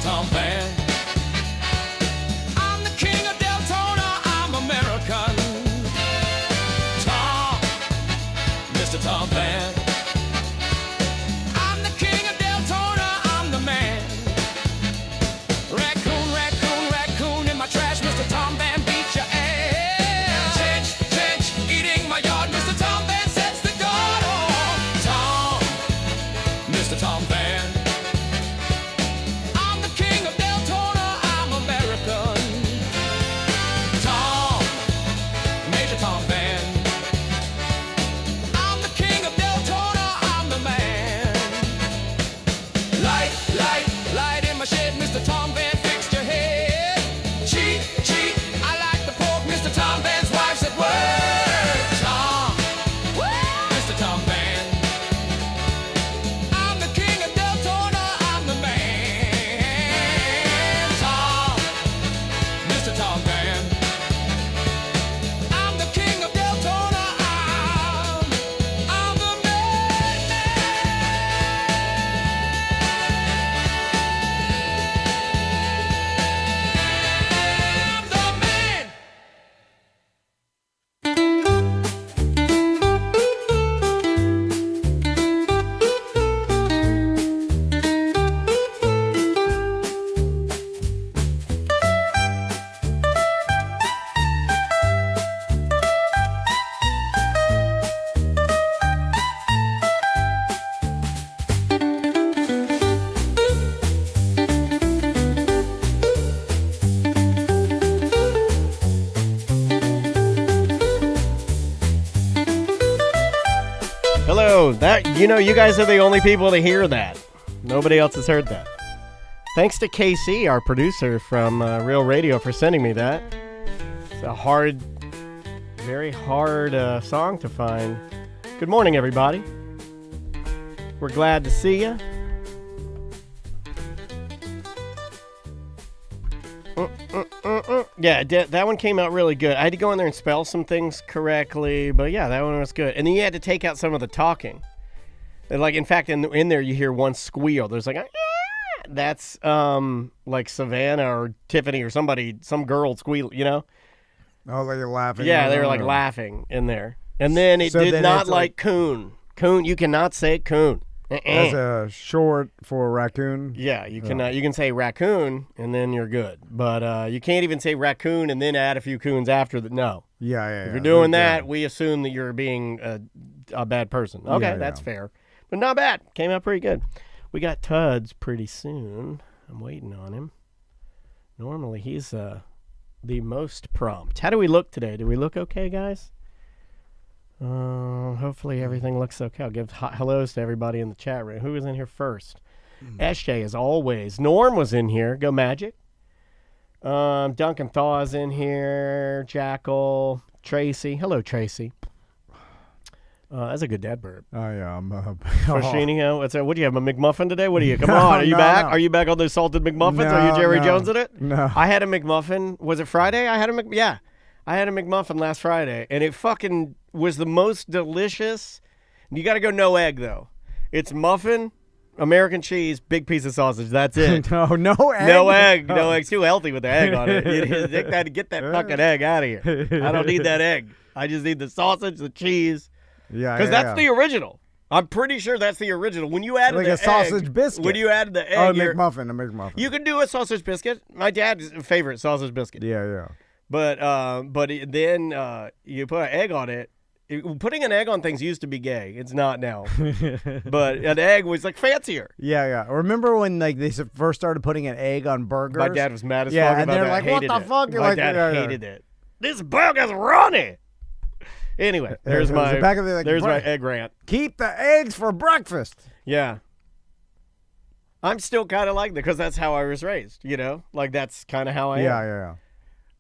Tom Van. I'm the king of Deltona, I'm American. Tom, Mr. Tom Van. I'm the king of Deltona, I'm the man. Raccoon, raccoon, raccoon in my trash, Mr. Tom Van beat your ass. Chinch, chinch, eating my yard, Mr. Tom Van sets the guard on. Tom, Mr. Tom Van. I'm the king of Deltona, I'm American. Tom, Major Tom Van. I'm the king of Deltona, I'm the man. Light, light, light in my shed, Mr. Tom Van fixed your head. Cheat, cheat, I like the pork, Mr. Tom Van's wife said word. Tom, Mr. Tom Van. I'm the king of Deltona, I'm the man. Tom, Mr. Tom Van. I'm the king of Deltona, I'm the man. I'm the man. Hello, you guys are the only people to hear that. Nobody else has heard that. Thanks to KC, our producer from Real Radio, for sending me that. It's a hard, very hard song to find. Good morning, everybody. We're glad to see you. Yeah, that one came out really good. I had to go in there and spell some things correctly, but yeah, that one was good. And then you had to take out some of the talking. And in fact, in there you hear one squeal. There's like a, that's like Savannah or Tiffany or some girl squeal, you know? Oh, like you're laughing. Yeah, they were like laughing in there. And then it did not like coon. Coon, you cannot say coon. That's a short for raccoon. Yeah, you cannot. You can say raccoon and then you're good, but you can't even say raccoon and then add a few coons after that. No. Yeah. If you're doing that, we assume that you're being a bad person. Okay, that's fair, but not bad. Came out pretty good. We got Tuds pretty soon. I'm waiting on him. Normally he's the most prompt. How do we look today? Do we look okay, guys? Hopefully everything looks okay. I'll give hellos to everybody in the chat room. Who was in here first? SJ, as always. Norm was in here. Go Magic. Duncan Thaw's in here. Jackal. Tracy. Hello, Tracy. That's a good dad burp. Oh, yeah. Fashinio. What do you have, a McMuffin today? What are you? Come on. Are you back? No. Are you back on those salted McMuffins? Are you Jerry Jones in it? No. I had a McMuffin. Was it Friday? I had a McMuffin last Friday, and it fucking was the most delicious. You got to go no egg, though. It's muffin, American cheese, big piece of sausage. That's it. No egg? No egg. No egg. It's too healthy with the egg on it. Get that fucking egg out of here. I don't need that egg. I just need the sausage, the cheese. Yeah, because that's the original. I'm pretty sure that's the original. When you added like the a sausage egg, biscuit. When you added the egg, a McMuffin. You could do a sausage biscuit. My dad's favorite sausage biscuit. Yeah. But then you put an egg on it. Putting an egg on things used to be gay. It's not now. But an egg was like fancier. Yeah. Remember when they first started putting an egg on burgers? My dad was mad as fuck about that. and they're like, "What the fuck?" My dad hated it. This burger's runny. Anyway, there's my egg rant. Keep the eggs for breakfast. Yeah. I'm still kind of like that because that's how I was raised. Like that's kind of how I am.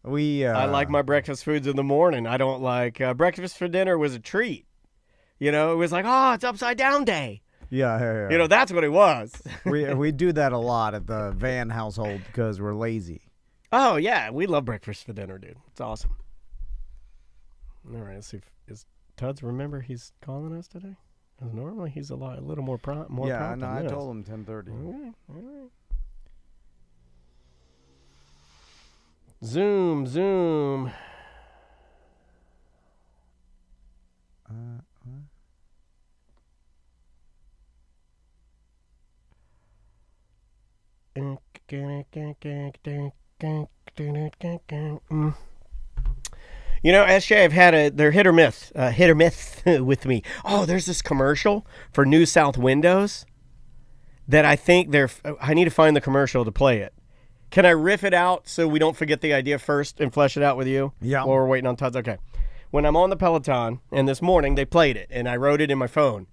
Yeah. I like my breakfast foods in the morning. I don't like breakfast for dinner was a treat. It was like, oh, it's upside down day. Yeah. That's what it was. we do that a lot at the Van household because we're lazy. Oh yeah, we love breakfast for dinner, dude. It's awesome. All right, let's see. Is Tuds remember he's calling us today? Because normally he's a little more prompt. Yeah, no, I told him 10:30. Okay, all right. Zoom. You know, SJ, I've had they're hit or miss with me. Oh, there's this commercial for New South Windows that I think I need to find the commercial to play it. Can I riff it out so we don't forget the idea first and flesh it out with you? Yeah. While we're waiting on Tuds? Okay. When I'm on the Peloton, and this morning they played it, and I wrote it in my phone.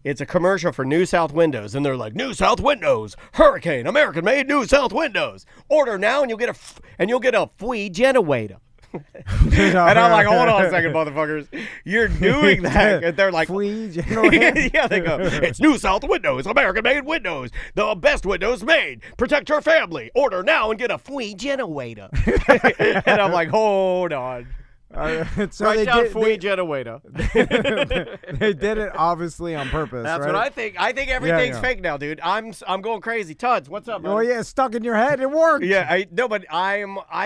It's a commercial for New South Windows, and they're like, New South Windows, Hurricane, American-made New South Windows. Order now, and you'll get a free generator. And I'm like, hold on a second, motherfuckers. You're doing that. And they're like, free generator? Yeah, they go, it's New South Windows, American-made windows, the best windows made. Protect your family. Order now and get a free generator. And I'm like, hold on. So Write they down did, free generator. they did it obviously on purpose. That's right? what I think. I think everything's yeah. fake now, dude. I'm going crazy. Tuds, what's up, man? Oh yeah, it's stuck in your head. It worked. Yeah, I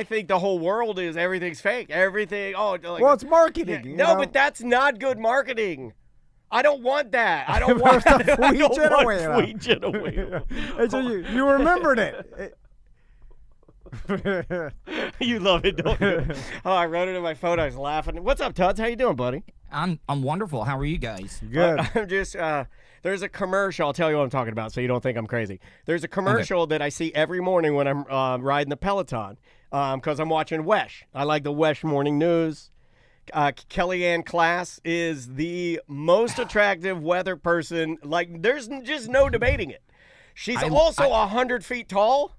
think the whole world is everything's fake. Everything. Oh, like, Well, it's marketing. yeah, you no, know? but that's not good marketing. I don't want that. I don't want Where's the I free don't generator? want free generator. And so you remembered it. You love it, don't you? Oh, I wrote it in my phone. I was laughing. What's up, Tuds? How you doing, buddy? I'm wonderful. How are you guys? Good. I'm just there's a commercial. I'll tell you what I'm talking about, so you don't think I'm crazy. There's a commercial that I see every morning when I'm riding the Peloton, because I'm watching Wesh. I like the Wesh morning news. Kellyanne Class is the most attractive weather person. Like, there's just no debating it. She's also 100 feet tall.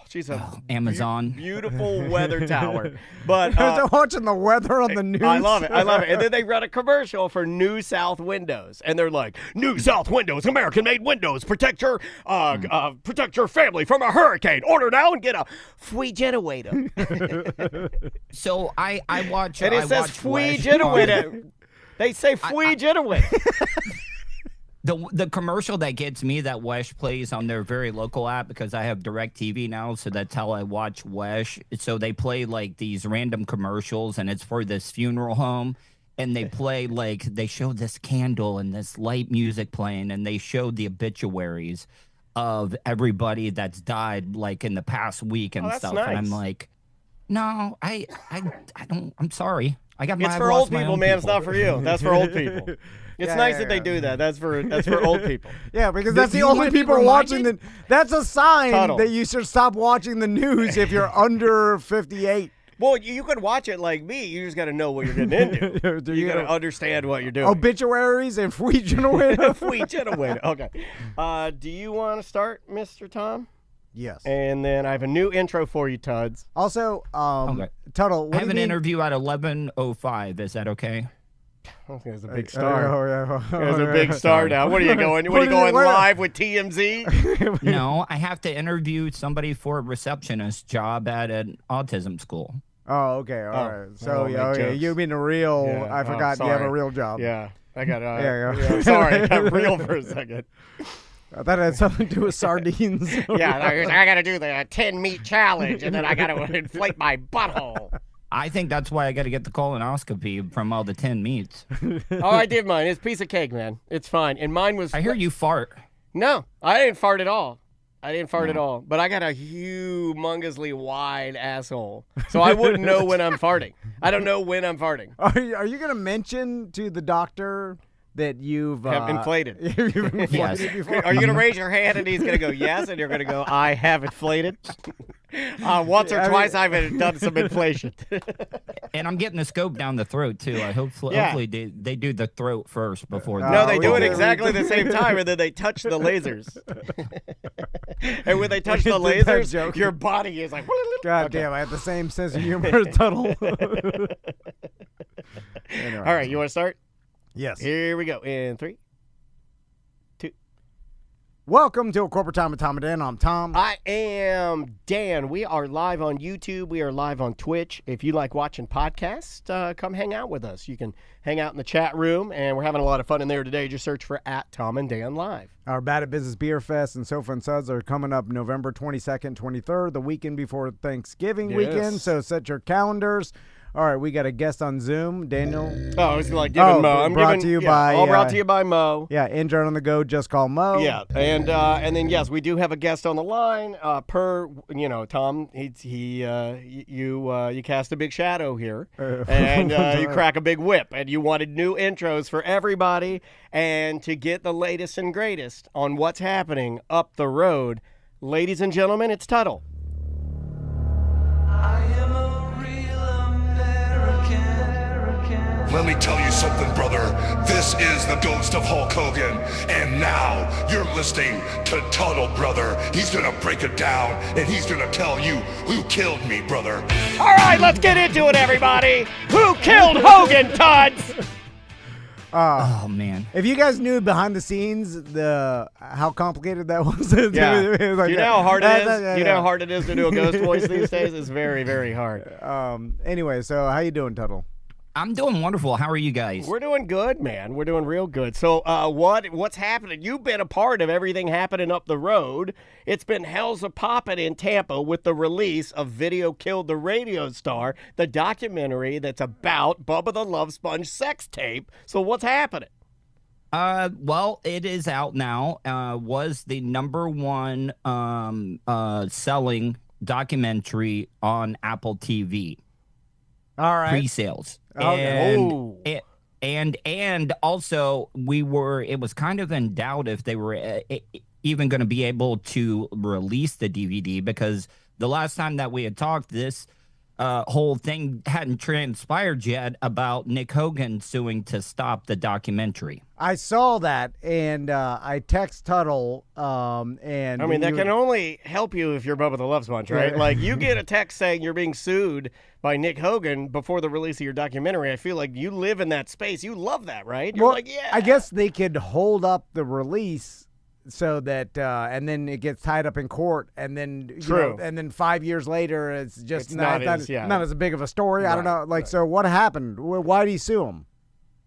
She's a Amazon. beautiful weather tower. But They're watching the weather on the news. I love it. And then they run a commercial for New South Windows, and they're like, New South Windows, American-made windows, protect your family from a hurricane. Order now and get a free generator. So I watch. And it I says watch free Wesh generator. They say free generator. The commercial that gets me that Wesh plays on their very local app, because I have DirecTV now, so that's how I watch Wesh. So they play like these random commercials, and it's for this funeral home, and they play like they show this candle and this light music playing, and they show the obituaries of everybody that's died like in the past week and that's stuff. nice. And I'm like, no, I don't. I'm sorry. It's for old people, man. It's not for you. That's for old people. It's nice that they do that. That's for old people. Yeah, because that's the you only wanna be people watching reminded? That's a sign Tuddle. that you should stop watching the news if you're under 58. Well, you could watch it like me. You just got to know what you're getting into. You got to understand what you're doing. Obituaries and free generator. Free generator. Okay. Do you want to start, Mr. Tom? Yes. And then I have a new intro for you, Tuds. Also, Okay. Tuttle, what I have do an you mean? interview at 11:05. Is that okay? Okay, it's a big star. There's a yeah. big star now. What are you going? What are you going where- live with TMZ? No, I have to interview somebody for a receptionist job at an autism school. Oh, okay, all right. So, oh, yeah, make okay, jokes. you mean a real? Yeah, I oh, forgot you have a sorry. real job. Yeah, I got. Yeah. Sorry, I got real for a second. I thought it had something to do with sardines. Yeah, I got to do the 10 meat challenge, and then I got to inflate my butthole. I think that's why I got to get the colonoscopy from all the 10 meats. Oh, I did mine. It's a piece of cake, man. It's fine. And mine was. I hear you fart. No, I didn't fart at all. At all. But I got a humongously wide asshole, so I wouldn't know when I'm farting. I don't know when I'm farting. Are you going to mention to the doctor that you've Have inflated. you've inflated Yes. before? Are you gonna raise your hand and he's gonna go yes, and you're gonna go I have inflated? Once or twice I've done some inflation. And I'm getting the scope down the throat, too. Hopefully they do the throat first before the No, they we do it did- exactly the same time, and then they touch the lasers. And when they touch the We did that lasers, joke. your body is like. God Okay. damn, I have the same sense of humor as Tuttle. Anyway. All right, you want to start? Yes. Here we go. In 3, 2. Welcome to A Corporate Time with Tom and Dan. I'm Tom. I am Dan. We are live on YouTube. We are live on Twitch. If you like watching podcasts, come hang out with us. You can hang out in the chat room, and we're having a lot of fun in there today. Just search for @TomandDanLive. Our Battered Business Beer Fest and Sofa and Suds are coming up November 22nd, 23rd, the weekend before Thanksgiving weekend. So set your calendars. All right, we got a guest on Zoom, Daniel. Oh, I was like giving Mo. I'm brought giving, to you yeah, by all brought to you by Mo. Yeah, Android on the go. Just call Mo. Yeah, and then yes, we do have a guest on the line. Tom, you cast a big shadow here, and you crack a big whip, and you wanted new intros for everybody, and to get the latest and greatest on what's happening up the road, ladies and gentlemen, it's Tuddle. Let me tell you something, brother. This is the ghost of Hulk Hogan. And now you're listening to Tuddle, brother. He's gonna break it down, and he's gonna tell you who killed me, brother. All right, let's get into it, everybody. Who killed Hogan, Tuds? Oh man! If you guys knew behind the scenes how complicated that was, Yeah. like, You know how hard it is? Yeah, You know how hard it is to do a ghost voice these days? It's very, very hard. Anyway, so how you doing, Tuttle? I'm doing wonderful. How are you guys? We're doing good, man. We're doing real good. So what's happening? You've been a part of everything happening up the road. It's been hell's a-poppin' in Tampa with the release of Video Killed the Radio Star, the documentary that's about Bubba the Love Sponge sex tape. So what's happening? Well, it is out now. Was the #1 selling documentary on Apple TV. All right. Pre-sales. Okay. And also it was kind of in doubt if they were even going to be able to release the DVD, because the last time that we had talked, this whole thing hadn't transpired yet about Nick Hogan suing to stop the documentary. I saw that, and I text Tuttle, and I mean, that can only help you if you're Bubba the Love Sponge, right? Like, you get a text saying you're being sued by Nick Hogan before the release of your documentary. I feel like you live in that space. You love that, right? You're like, yeah. I guess they could hold up the release so that, and then it gets tied up in court, and then and then 5 years later, it's just not as big of a story. I don't know. Like, so what happened? Why did he sue him?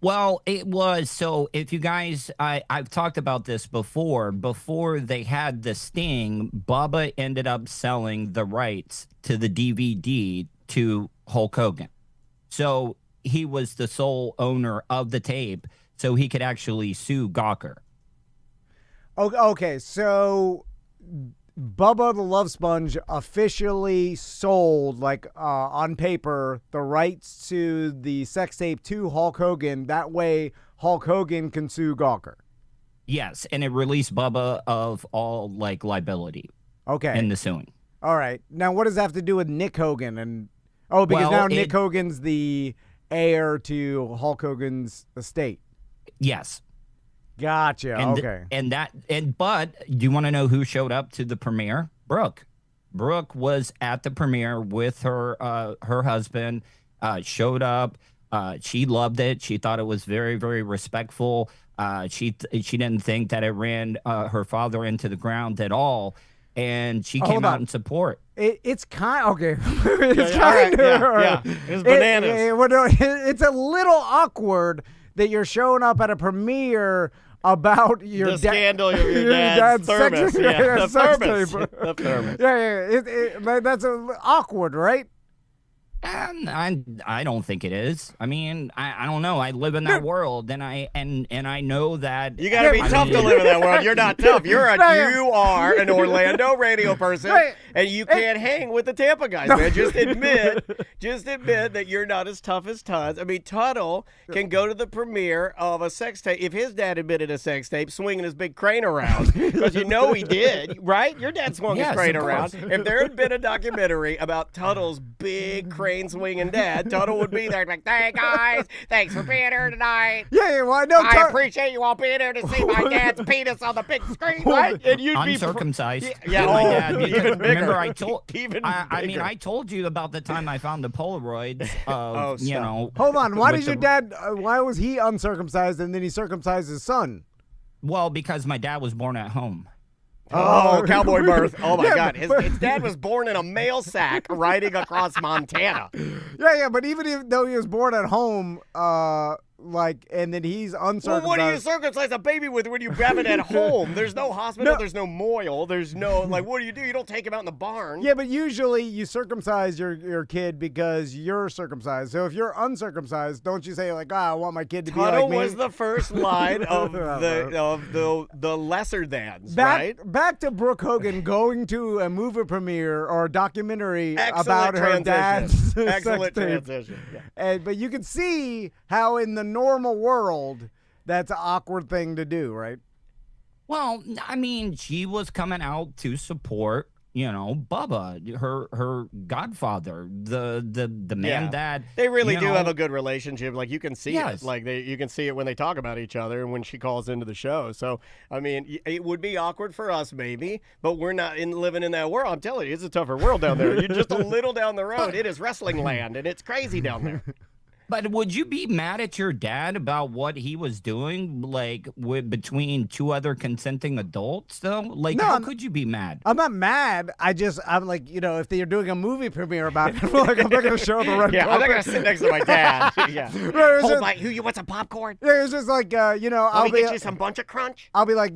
Well, it was, so if you guys, I've talked about this before they had the sting, Bubba ended up selling the rights to the DVD to Hulk Hogan. So he was the sole owner of the tape, so he could actually sue Gawker. Okay, so Bubba the Love Sponge officially sold, like on paper, the rights to the sex tape to Hulk Hogan. That way, Hulk Hogan can sue Gawker. Yes, and it released Bubba of all liability. Okay. In the suing. All right. Now, what does that have to do with Nick Hogan? Because now Nick Hogan's the heir to Hulk Hogan's estate. Yes. Gotcha. Okay. But do you want to know who showed up to the premiere? Brooke. Brooke was at the premiere with her husband. Showed up. She loved it. She thought it was very, very respectful. She didn't think that it ran her father into the ground at all, and she came out in support. It's kind okay. It's bananas. It's a little awkward that you're showing up at a premiere about your scandal of your dad's thermos. The thermos. Yeah. That's awkward, right? I don't think it is. I mean, I don't know. I live in that world, and I know that you got to be tough to live in that world. You're not tough. You are an Orlando radio person, and you can't hang with the Tampa guys, man. Just admit that you're not as tough as Tuds. I mean, Tuttle can go to the premiere of a sex tape. If his dad admitted a sex tape, swinging his big crane around, because you know he did, right? Your dad swung his crane around. If there had been a documentary about Tuttle's big crane swinging dad, Tuttle would be there like, hey guys, thanks for being here tonight. Well, I know. I appreciate you all being here to see my dad's penis on the big screen, right? And you'd uncircumcised. My dad. Even bigger. Remember, I told you about the time I found the Polaroids of, Hold on. Why did your dad? Why was he uncircumcised and then he circumcised his son? Well, because my dad was born at home. Oh, cowboy birth. Oh, my Yeah, God. His dad was born in a mail sack riding across Montana. Yeah, but even though he was born at home, and then he's uncircumcised. Well, what do you circumcise a baby with when you have it at home? There's no hospital. There's no moil. There's no, what do? You don't take him out in the barn. Yeah, but usually you circumcise your kid because you're circumcised. So if you're uncircumcised, don't you say I want my kid to be Tuttle like me? was the first line of the lesser thans, right? Back to Brooke Hogan going to a movie premiere or a documentary Excellent about her transition. dad's Excellent sex tape. transition. Yeah. But you can see how in the normal world that's an awkward thing to do, right? Well, I mean, she was coming out to support, Bubba, her godfather, the man that they really do have a good relationship. Like you can see Yes. it. You can see it when they talk about each other and when she calls into the show. So I mean, it would be awkward for us maybe, but we're not living in that world. I'm telling you, it's a tougher world down there. You're just a little down the road. It is wrestling land, and it's crazy down there. But would you be mad at your dad about what he was doing, between two other consenting adults, though? How could you be mad? I'm not mad. I'm like, if they're doing a movie premiere about it, I'm not going to show the red Yeah, I'm not carpet. going to sit next to my dad. Yeah. Right, it's Hold just- you want some popcorn? Yeah, it's just like, Let I'll me be get you some bunch of crunch. I'll be like,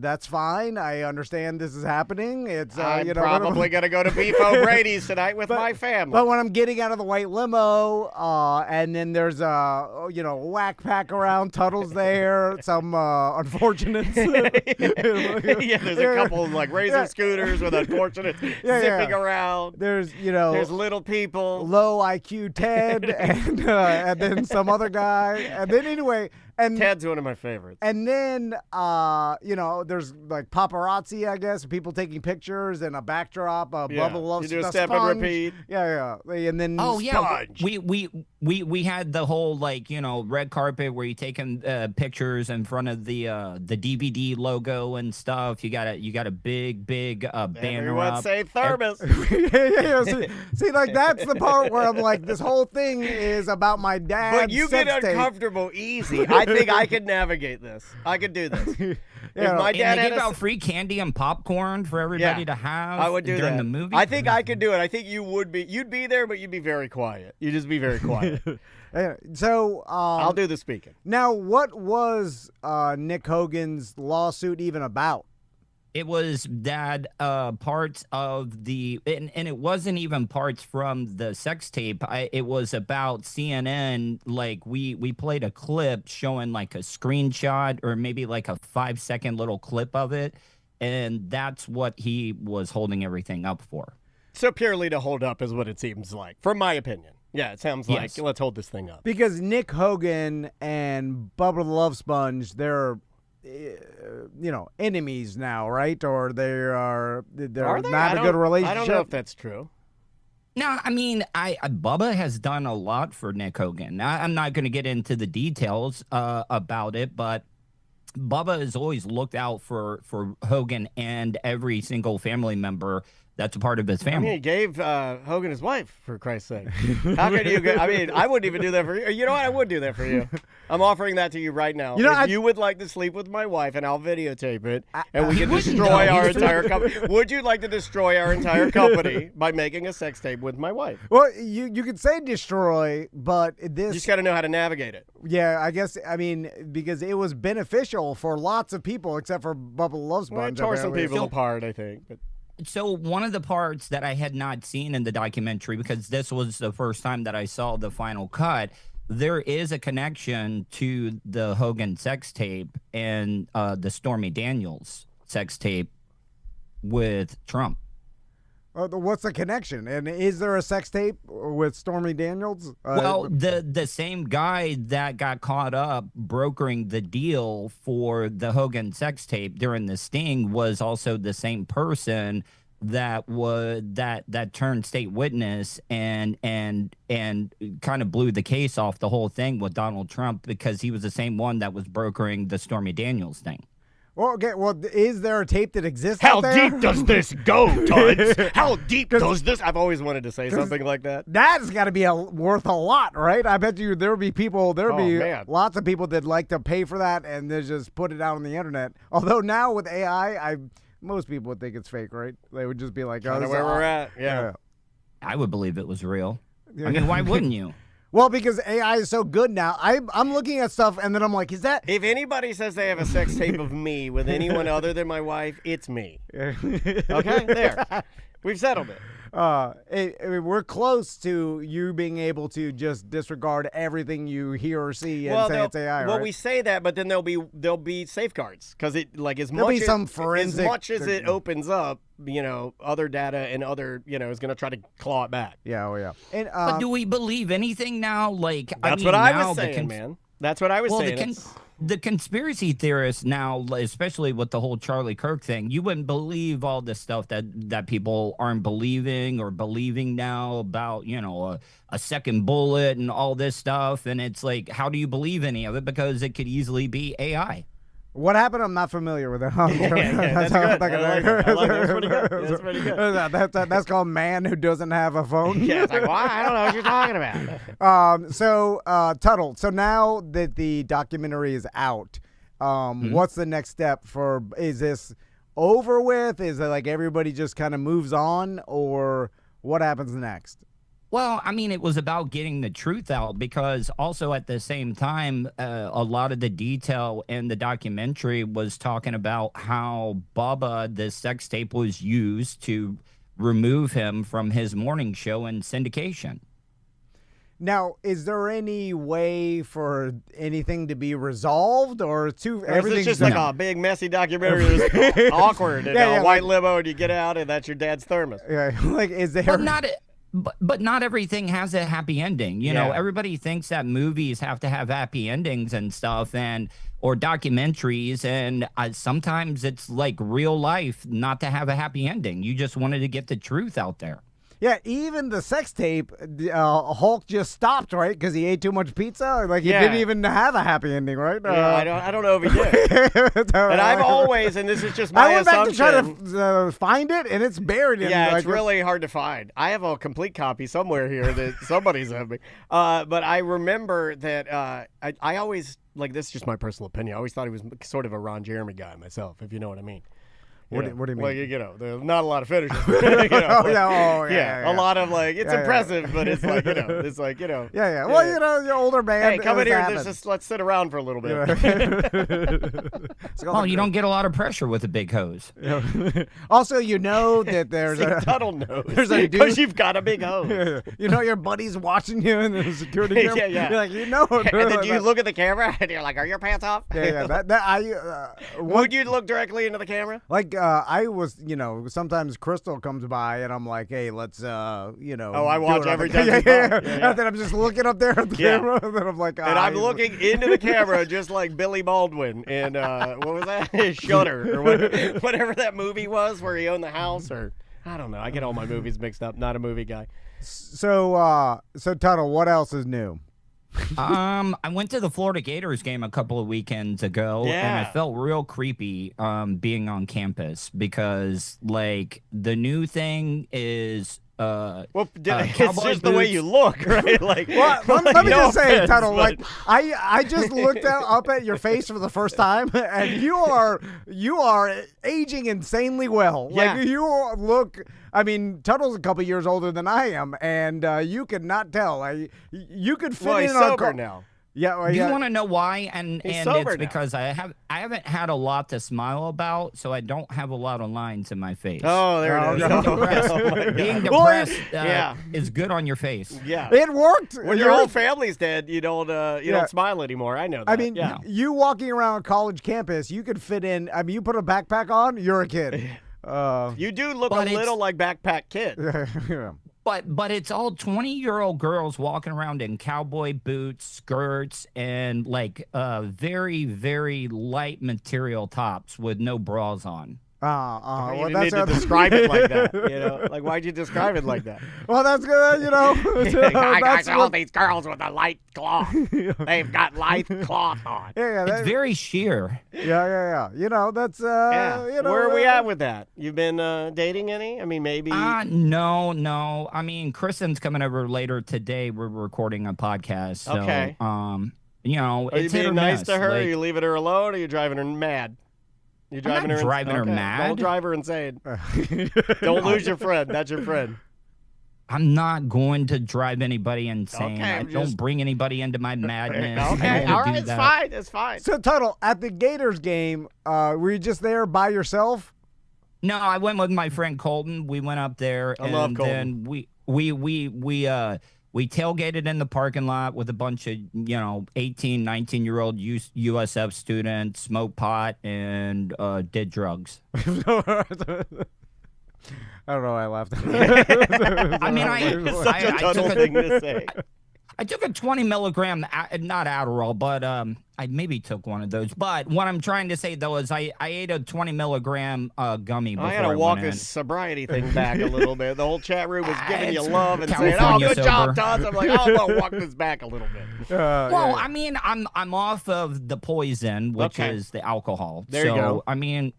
that's fine. I understand this is happening. It's, I'm probably going to go to Beef O'Brady's tonight with my family. But when I'm getting out of the white limo, and then there's whack pack around, Tuddle's there, some unfortunates. Yeah, there's a couple of razor scooters with unfortunates zipping around. There's There's little people. low IQ Ted and then some other guy, and then anyway. And Ted's one of my favorites. And then, there's paparazzi, I guess, people taking pictures and a backdrop. Bubba the Love You do a the step and Sponge. repeat. Yeah. And then Sponge. We had the whole red carpet where you taking pictures in front of the DVD logo and stuff. You got a big banner Everyone up. say thermos. yeah. See, that's the part where I'm like, this whole thing is about my dad. But you get uncomfortable easy. I think I could navigate this. I could do this. If my And dad they had give out free candy and popcorn for everybody to have. I would do during that. the movie. I think I could do it. I think you would be. You'd be there, but you'd be very quiet. You'd just be very quiet. So I'll do the speaking. Now, what was Nick Hogan's lawsuit even about? It was that parts of and it wasn't even parts from the sex tape. It was about CNN. We played a clip showing a screenshot or maybe a 5-second little clip of it. And that's what he was holding everything up for. So purely to hold up is what it seems like, from my opinion. Yeah, it sounds like let's hold this thing up. Because Nick Hogan and Bubba the Love Sponge, they're enemies now, right? Or they're Are they? not a good relationship. I don't know if that's true. No, I mean, Bubba has done a lot for Nick Hogan. I'm not going to get into the details about it, but Bubba has always looked out for Hogan and every single family member that's a part of his I family. mean, he gave Hogan his wife, for Christ's sake. How could you? I mean, I wouldn't even do that for you. You know what? I would do that for you. I'm offering that to you right now. If you would like to sleep with my wife, and I'll videotape it, and we can destroy our entire company. Would you like to destroy our entire company by making a sex tape with my wife? Well, you could say destroy, but this... You just got to know how to navigate it. Yeah, I guess, because it was beneficial for lots of people, except for Bubba the Love Sponge. Well, it tore some apparently. people apart, I think. But. So one of the parts that I had not seen in the documentary, because this was the first time that I saw the final cut, there is a connection to the Hogan sex tape and the Stormy Daniels sex tape with Trump. What's the connection? And is there a sex tape with Stormy Daniels? Well, the same guy that got caught up brokering the deal for the Hogan sex tape during the sting was also the same person that turned state witness and kind of blew the case off the whole thing with Donald Trump, because he was the same one that was brokering the Stormy Daniels thing. Well, okay. Well, is there a tape that exists How out there? deep does this go, Tuds? How deep does this? I've always wanted to say something like that. That's got to be worth a lot, right? I bet you there would be people, man. lots of people that like to pay for that and they just put it out on the internet. Although now with AI, most people would think it's fake, right? They would just be like, "Oh, Kind this of where is we're aw- at. Yeah. I would believe it was real. I mean, why wouldn't you? Well, because AI is so good now. I'm looking at stuff and then I'm like, is that? If anybody says they have a sex tape of me with anyone other than my wife, it's me. Okay, there. We've settled it. We're close to you being able to just disregard everything you hear or see and say it's AI. Well, right? we say that, but then there'll be safeguards because it like as There'll much be some forensic- as much as it opens up, other data and other is going to try to claw it back. Yeah, oh yeah. And But do we believe anything now? Like, That's I mean, what I now was the saying, man. That's what I was Well, saying. the conspiracy theorists now, especially with the whole Charlie Kirk thing, you wouldn't believe all the stuff that people aren't believing or believing now about, a second bullet and all this stuff. And it's like, how do you believe any of it? Because it could easily be AI. what happened? I'm not familiar with it. That's good. I like that. That's pretty good. That's pretty good. That's called man who doesn't have a phone. Yeah, it's like, why? I don't know what you're talking about. Tuttle. So now that the documentary is out, what's the next step for? Is this over with? Is it like everybody just kind of moves on, or what happens next? Well, I mean, it was about getting the truth out because also at the same time, a lot of the detail in the documentary was talking about how Bubba, the sex tape, was used to remove him from his morning show and syndication. Now, is there any way for anything to be resolved, or Everything's just like a big messy documentary that's awkward and a white limo, and you get out and that's your dad's thermos. Yeah, like is there? But not everything has a happy ending. You know, everybody thinks that movies have to have happy endings and stuff, or documentaries, and sometimes it's like real life not to have a happy ending. You just wanted to get the truth out there. Yeah, even the sex tape, Hulk just stopped, right? Because he ate too much pizza. Like he didn't even have a happy ending, right? Yeah, I don't know if he did. And I've always, and this is just my assumption. I went back to try to find it, and it's buried in. Yeah, it's really hard to find. I have a complete copy somewhere here that somebody's of me. But I remember that I always, like, this is just my personal opinion. I always thought he was sort of a Ron Jeremy guy myself, if you know what I mean. What do you mean? Well, there's not a lot of finishes. Yeah. A lot of it's impressive, but it's like, it's like, Yeah. Well, you're older man. Hey, come in here. Let's sit around for a little bit. Well, you don't get a lot of pressure with a big hose. Also, that there's a Tuttle knows. There's a dude because you've got a big hose. Your buddy's watching you in the security camera. Yeah. You're like, And then you look at the camera and you're like, are your pants off? Would you look directly into the camera? Like I was, sometimes Crystal comes by and I'm like, hey, let's, Oh, I watch every time. Yeah. And then I'm just looking up there at the camera, and then I'm like, and I'm looking into the camera just like Billy Baldwin and what was that? Shudder or whatever that movie was where he owned the house, or I don't know. I get all my movies mixed up. Not a movie guy. So Tuttle, what else is new? I went to the Florida Gators game a couple of weekends ago, and I felt real creepy being on campus because, like, the new thing is it's just the way you look, right? Like, let me just say, Tuttle, like, I just looked up at your face for the first time, and you are aging insanely well. Yeah. Like, you look. I mean, Tuttle's a couple years older than I am, and you could not tell. You could fit in he's on sober now. Yeah, Do you want to know why? And He's it's sober because I haven't had a lot to smile about, so I don't have a lot of lines in my face. Oh, there it is. Being depressed is good on your face. Yeah, it worked. When your whole family's dead, you don't smile anymore. I know that. I mean, you walking around a college campus, you could fit in. I mean, you put a backpack on, you're a kid. You do look a little like Backpack Kid. Yeah. But it's all 20-year-old girls walking around in cowboy boots, skirts, and like very, very light material tops with no bras on. You didn't need to describe it like that. Like, why'd you describe it like that? Well, that's good, I got all these girls with a light cloth. They've got light cloth on. It's very sheer. Yeah. That's Where are we at with that? You've been dating any? I mean, maybe. No. I mean, Kristen's coming over later today. We're recording a podcast. So, okay. Are you it's being nice to her? Like, Are you leaving her alone? Or are you driving her mad? You I'm not driving her mad. Don't drive her insane. Don't lose your friend. That's your friend. I'm not going to drive anybody insane. Okay, I don't bring anybody into my madness. Okay, all right, it's fine. It's fine. So, Tuttle, at the Gators game, were you just there by yourself? No, I went with my friend Colton. We went up there, I love then we tailgated in the parking lot with a bunch of 18, 19-year-old USF students, smoked pot, and did drugs. I don't know why I laughed. I mean, I took a 20 milligram, not Adderall, but I maybe took one of those. But what I'm trying to say, though, is I ate a 20 milligram gummy before I had to walk this sobriety thing back a little bit. The whole chat room was giving you love and saying, "Oh, good job, Todd." I'm like, "I'm gonna walk this back a little bit." Well, I mean, I'm off of the poison, which is the alcohol. There you go. I mean,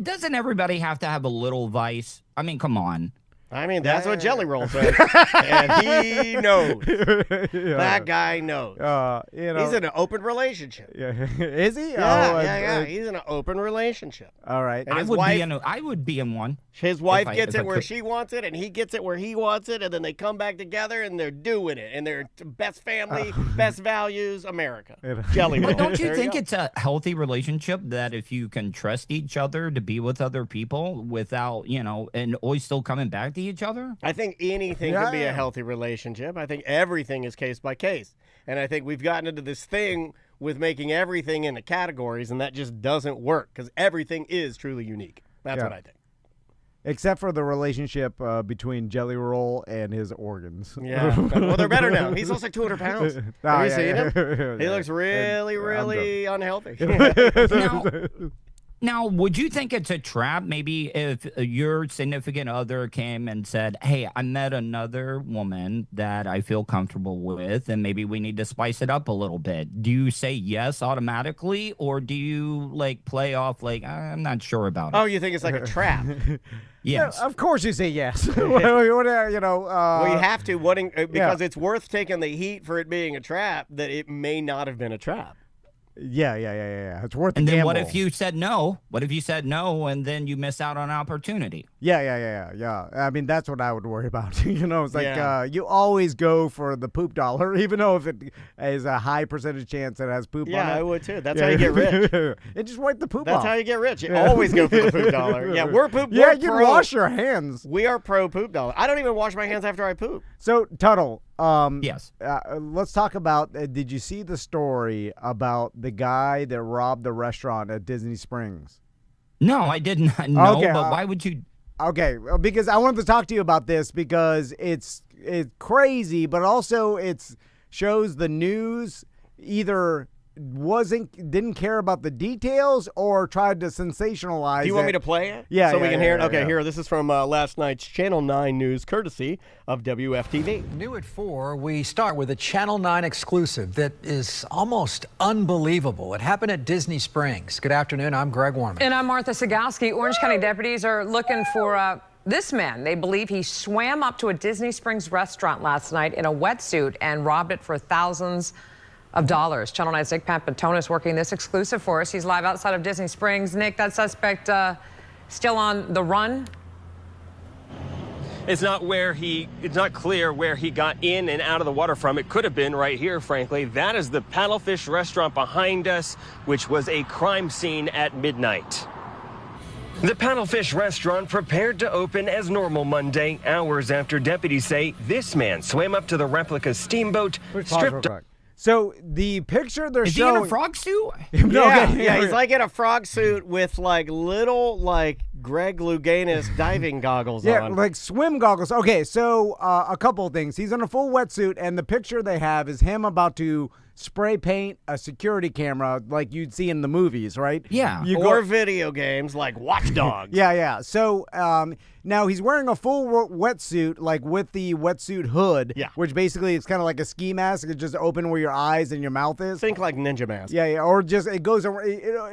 doesn't everybody have to have a little vice? I mean, come on. I mean, that's what Jelly Roll says. And he knows. That guy knows. He's in an open relationship. Yeah. Is he? Yeah. He's in an open relationship. All right. And I would be in one. His wife gets it where she wants it, and he gets it where he wants it, and then they come back together, and they're doing it, and they're best family, best values, America. Jelly Roll. But don't you think it's a healthy relationship that if you can trust each other to be with other people without, and always still coming back to each other? I think anything can be a healthy relationship. I think everything is case by case. And I think we've gotten into this thing with making everything into categories, and that just doesn't work because everything is truly unique. That's what I think. Except for the relationship between Jelly Roll and his organs. Yeah. Well, they're better now. He's lost like 200 pounds. Have you seen him? He looks really unhealthy. Now, would you think it's a trap? Maybe if your significant other came and said, "Hey, I met another woman that I feel comfortable with, and maybe we need to spice it up a little bit." Do you say yes automatically, or do you play off I'm not sure about it? Oh, you think it's like a trap? Yes. Yeah, of course you say yes. Well, you have to, because it's worth taking the heat for it being a trap that it may not have been a trap. Yeah. It's worth the And then gamble. what if you said no? What if you said no and then you miss out on opportunity? Yeah. I mean, that's what I would worry about. It's like you always go for the poop dollar, even though if it is a high percentage chance it has poop on it. Yeah, I would too. That's how you get rich. And just wipe the poop off. That's how you get rich. You always go for the poop dollar. Yeah, we're poop. Yeah, we're you pro. wash your hands. We are pro poop dollar. I don't even wash my hands after I poop. So, Tuttle, yes. Let's talk about, did you see the story about the guy that robbed the restaurant at Disney Springs? No, I did not know, Okay, but why would you? Okay, because I wanted to talk to you about this because it's crazy, but also it shows the news either didn't care about the details or tried to sensationalize. Do you want me to play it? Yeah, so we can hear it? Okay, yeah. here. This is from last night's Channel 9 news, courtesy of WFTV. New at 4, we start with a Channel 9 exclusive that is almost unbelievable. It happened at Disney Springs. Good afternoon, I'm Greg Warman. And I'm Martha Sagowski. Orange County deputies are looking for this man. They believe he swam up to a Disney Springs restaurant last night in a wetsuit and robbed it for thousands of dollars. Channel 9's Nick Pampantone is working this exclusive for us. He's live outside of Disney Springs. Nick, that suspect still on the run? It's not clear where he got in and out of the water from. It could have been right here, frankly. That is the Paddlefish restaurant behind us, which was a crime scene at midnight. The Paddlefish restaurant prepared to open as normal Monday, hours after deputies say this man swam up to the replica steamboat, stripped. So the picture they're Is showing. he in a frog suit? Yeah, he's like in a frog suit with little Greg Louganis diving goggles on. Yeah, like swim goggles. Okay, so a couple of things. He's in a full wetsuit, and the picture they have is him about to spray paint a security camera like you'd see in the movies, right? Yeah. Or video games like Watch Dogs. Yeah. So now he's wearing a full wetsuit, like with the wetsuit hood, which basically it's kind of like a ski mask. It's just open where your eyes and your mouth is. Think like Ninja Mask. Yeah, or just it goes over.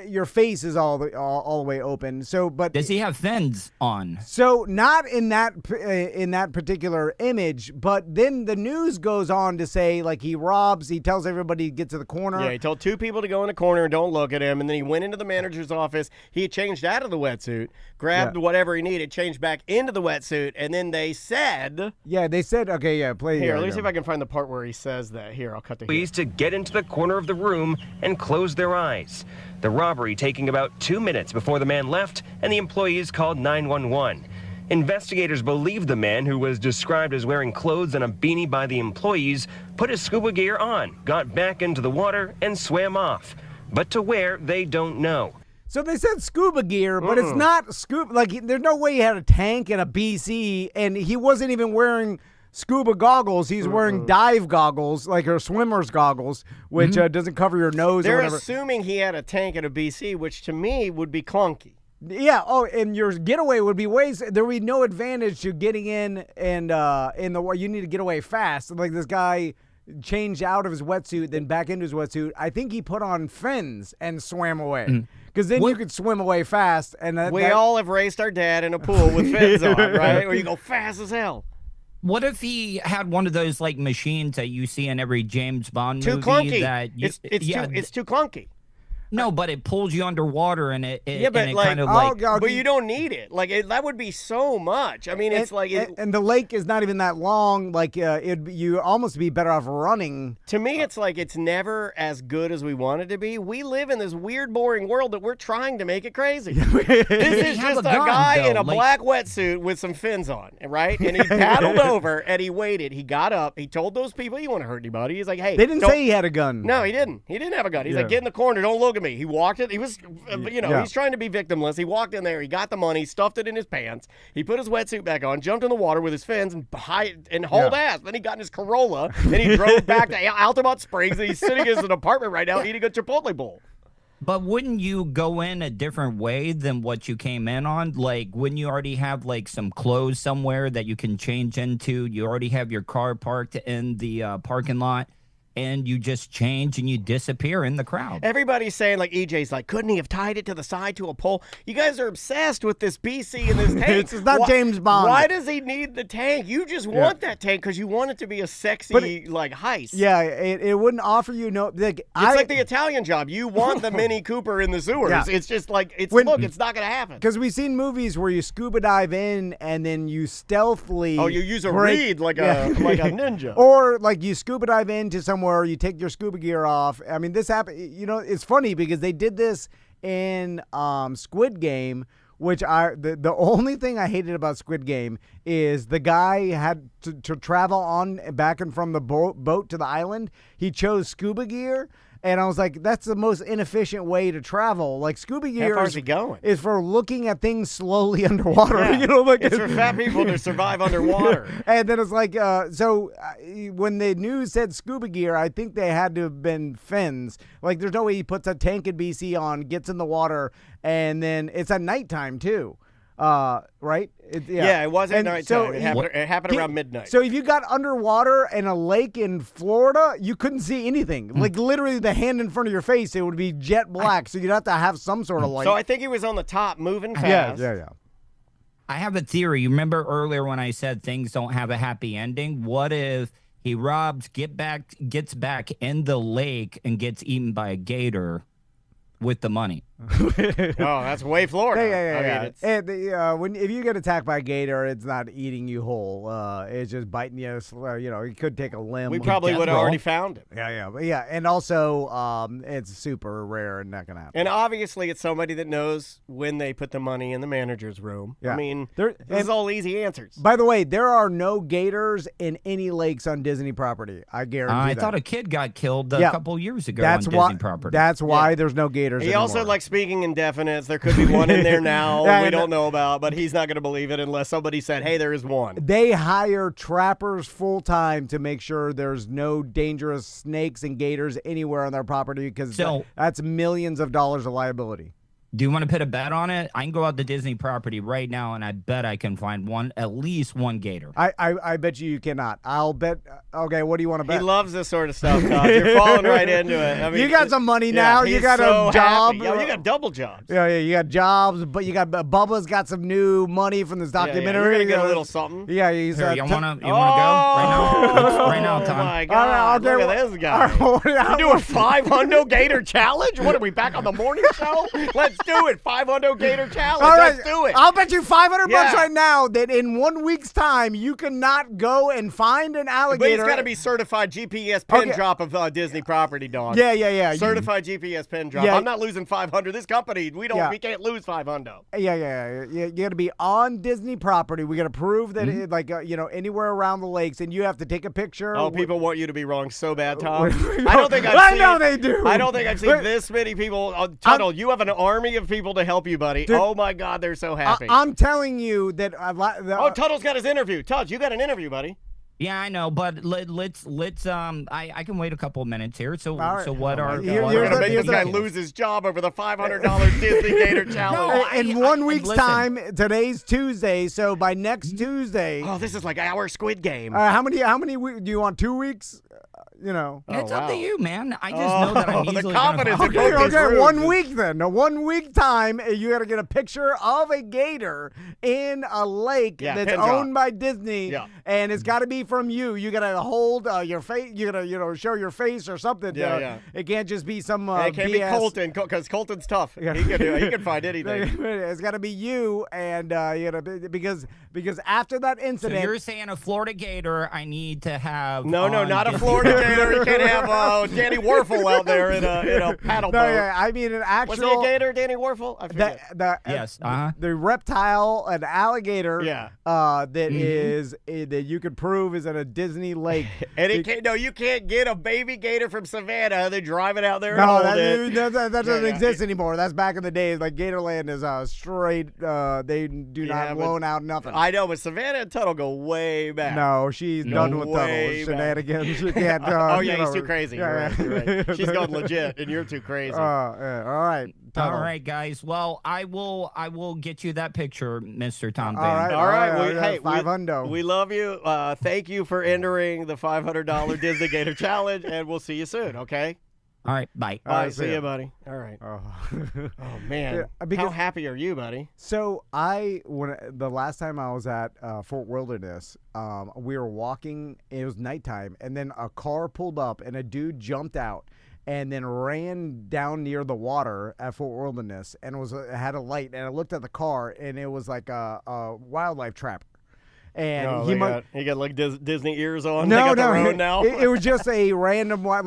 Your face is all the way open. So, but does he he have fins on? So not in that particular image, but then the news goes on to say like he tells everybody to get to the corner. Yeah, he told 2 people to go in the corner and don't look at him, and then he went into the manager's office. He had changed out of the wetsuit, grabbed whatever he needed, changed back into the wetsuit, and then they said... Yeah, they said, okay, yeah, play... Here, let me see if I can find the part where he says that. Here, I'll cut to here. Please to get into the corner of the room and close their eyes. The robbery taking about 2 minutes before the man left, and the employees called 911. Investigators believe the man, who was described as wearing clothes and a beanie by the employees, put his scuba gear on, got back into the water, and swam off. But to where, they don't know. So they said scuba gear, but it's not scuba. Like, there's no way he had a tank and a BC, and he wasn't even wearing scuba goggles. He's wearing dive goggles, like or swimmer's goggles, which doesn't cover your nose. They're or whatever. assuming he had a tank and a BC, which to me would be clunky. Yeah. Oh, and your getaway would be there would be no advantage to getting in and in the you need to get away fast. Like this guy changed out of his wetsuit, then back into his wetsuit. I think he put on fins and swam away. Because then you could swim away fast. And we all have raced our dad in a pool with fins on, right? Where you go fast as hell. What if he had one of those like machines that you see in every James Bond too movie? Clunky. That It's too clunky. No, but it pulls you underwater and it but and like, kind of like. But you don't need it. Like that would be so much. I mean, it's and the lake is not even that long. Like you almost be better off running. To me, it's like it's never as good as we want it to be. We live in this weird, boring world that we're trying to make it crazy. This is just a guy in a black wetsuit with some fins on, right? And he paddled over and he waited. He got up. He told those people, "You want to hurt anybody?" He's like, "Hey." They didn't say he had a gun. No, he didn't. He didn't have a gun. He's like, "Get in the corner. Don't look at me." He walked it. He was, he's trying to be victimless. He walked in there. He got the money, stuffed it in his pants. He put his wetsuit back on, jumped in the water with his fins, and hauled ass. Then he got in his Corolla, and he drove back to Altamont Springs, and he's sitting in his apartment right now eating a Chipotle bowl. But wouldn't you go in a different way than what you came in on? Like, wouldn't you already have, like, some clothes somewhere that you can change into? You already have your car parked in the parking lot. And you just change and you disappear in the crowd. Everybody's saying, like, EJ's like, couldn't he have tied it to the side to a pole? You guys are obsessed with this BC and this tank. It's not James Bond. Why does he need the tank? You just want that tank because you want it to be a sexy, like, heist. Yeah, it wouldn't offer you no... It's like the Italian Job. You want the Mini Cooper in the sewers. Yeah. It's just like, look, it's not going to happen. Because we've seen movies where you scuba dive in and then you stealthily... Oh, you use a reed like a ninja. Or, like, you scuba dive into somewhere, you take your scuba gear off. I mean, this happened, it's funny because they did this in Squid Game, which the only thing I hated about Squid Game is the guy had to travel on back and from the boat to the island. He chose scuba gear. And I was like, that's the most inefficient way to travel. Like, scuba gear How far is he going? Is for looking at things slowly underwater. Yeah. It's for fat people to survive underwater. And then it's like, when the news said scuba gear, I think they had to have been fins. Like, there's no way he puts a tank and BC on, gets in the water, and then it's at nighttime, too. Right? It was at nighttime. So it happened around midnight. So if you got underwater in a lake in Florida, you couldn't see anything. Like literally the hand in front of your face, it would be jet black. So you'd have to have some sort of light. So I think he was on the top moving fast. Yeah. I have a theory. You remember earlier when I said things don't have a happy ending? What if he robs, gets back in the lake and gets eaten by a gator with the money? That's way Florida. Yeah. If you get attacked by a gator, it's not eating you whole. It's just biting you. It could take a limb. We probably would have already found him. Yeah. And also, it's super rare and not gonna happen. And obviously, it's somebody that knows when they put the money in the manager's room. Yeah. I mean, this is all easy answers. By the way, there are no gators in any lakes on Disney property. I guarantee that. I thought a kid got killed a couple years ago on Disney property. That's why there's no gators He anymore. also likes speaking indefinites. There could be one in there now we don't know about, but he's not going to believe it unless somebody said, hey, there is one. They hire trappers full-time to make sure there's no dangerous snakes and gators anywhere on their property because that's millions of dollars of liability. Do you want to put a bet on it? I can go out to Disney property right now, and I bet I can find at least one gator. I bet you cannot. I'll bet. Okay, what do you want to bet? He loves this sort of stuff, Todd. You're falling right into it. I mean, you got some money now. You got so a job. Happy. Yo, you got double jobs. Yeah, you got jobs, but you got Bubba's got some new money from this documentary. You're gonna get a little something. Yeah, he's. Here, you wanna go right now? Right now, Tom. Oh my God! Look at this guy. You doing 500 gator challenge? What are we back on the morning show? Let's do it. 500 gator challenge. All right, Let's do it. I'll bet you $500 right now that in 1 week's time you cannot go and find an alligator. But he's got to be certified GPS pin drop of Disney property, dog. Yeah. Certified GPS pin drop. I'm not losing 500. This company, we can't lose 500. Yeah. You got to be on Disney property. We got to prove that, anywhere around the lakes, and you have to take a picture. Oh, people want you to be wrong so bad, Tom. I know they do. I don't think I've seen this many people. Tuddle, you have an army of people to help you, buddy. Dude, oh my God, they're so happy. I'm telling you that. Tuddle's got his interview. Tuddle, you got an interview, buddy. Yeah, I know, but let's I can wait a couple of minutes here. So right. So what are you're gonna make this guy lose his job over the $500 Disney Gator challenge? No, in 1 week's time, today's Tuesday, so by next Tuesday. Oh, this is like our Squid Game. How many do you want? 2 weeks? It's up to you, man. I just know that I'm easily the confidence. Okay, 1 week then. A 1 week time, you got to get a picture of a gator in a lake that's owned by Disney, and it's got to be from you. You got to hold your face. You got to show your face or something. It can't just be some. It can't BS. be Colton because Colton's tough. He can do it. He can find anything. It's got to be you, and because after that incident, so you're saying a Florida Gator, I need to have. No, not a Florida Gator. You can't have Danny Warfel out there in a paddle boat. Yeah, I mean an actual. Was he a gator, Danny Warfel? I forget. Yes. The reptile, an alligator. Yeah. That is that you could prove is at a Disney lake. And you can't get a baby gator from Savannah. They drive it out there. No, that doesn't exist anymore. That's back in the days. Like Gatorland is straight. They do not loan out nothing. I know, but Savannah and Tuttle go way back. No, she's done with Tuttle shenanigans. She can't. He's too crazy. You're right. She's gone legit, and you're too crazy. All right. Tuttle. All right, guys. Well, I will get you that picture, Mr. Tom Van. All right. Hey, 500. We love you. Thank you for entering the $500 Disney Gator Challenge, and we'll see you soon, okay? All right, bye. All right, see you, buddy. All right. Oh man. How happy are you, buddy? So the last time I was at Fort Wilderness, we were walking. It was nighttime, and then a car pulled up, and a dude jumped out, and then ran down near the water at Fort Wilderness, and had a light. And I looked at the car, and it was like a wildlife trapper. And he got like Disney ears on. No, they got their own now. It was just a random, a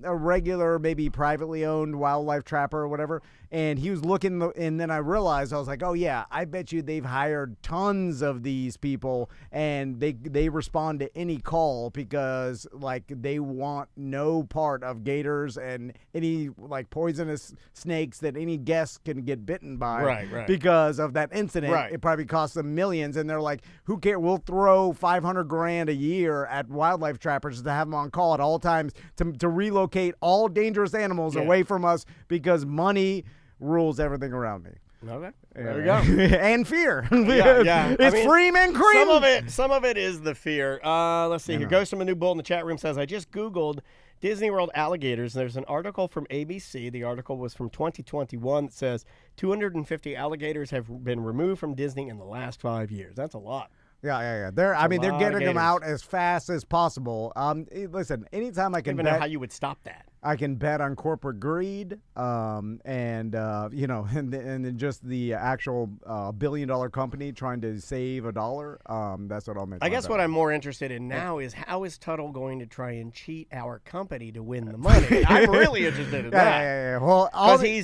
regular, maybe privately owned wildlife trapper or whatever. And he was looking, and then I realized, I was like, oh yeah, I bet you they've hired tons of these people, and they respond to any call because like they want no part of gators and any like poisonous snakes that any guest can get bitten by. Right. Because of that incident. Right. It probably cost them millions, and they're like, who cares? We'll throw $500,000 a year at wildlife trappers to have them on call at all times to relocate all dangerous animals away from us because money rules everything around me. Okay. There we go. And fear. Yeah. It's cream and cream. Some of it is the fear. Let's see. Here goes from a new bull in the chat room says, I just Googled Disney World alligators. There's an article from ABC. The article was from 2021 that says 250 alligators have been removed from Disney in the last 5 years. That's a lot. Yeah. They're getting them out as fast as possible. Listen, anytime I can even know how you would stop that. I can bet on corporate greed, and then just the actual $1 billion company trying to save $1. That's what I'll make. I guess what I'm more interested in now is how is Tuttle going to try and cheat our company to win the money? I'm really interested in that. Yeah. Well, he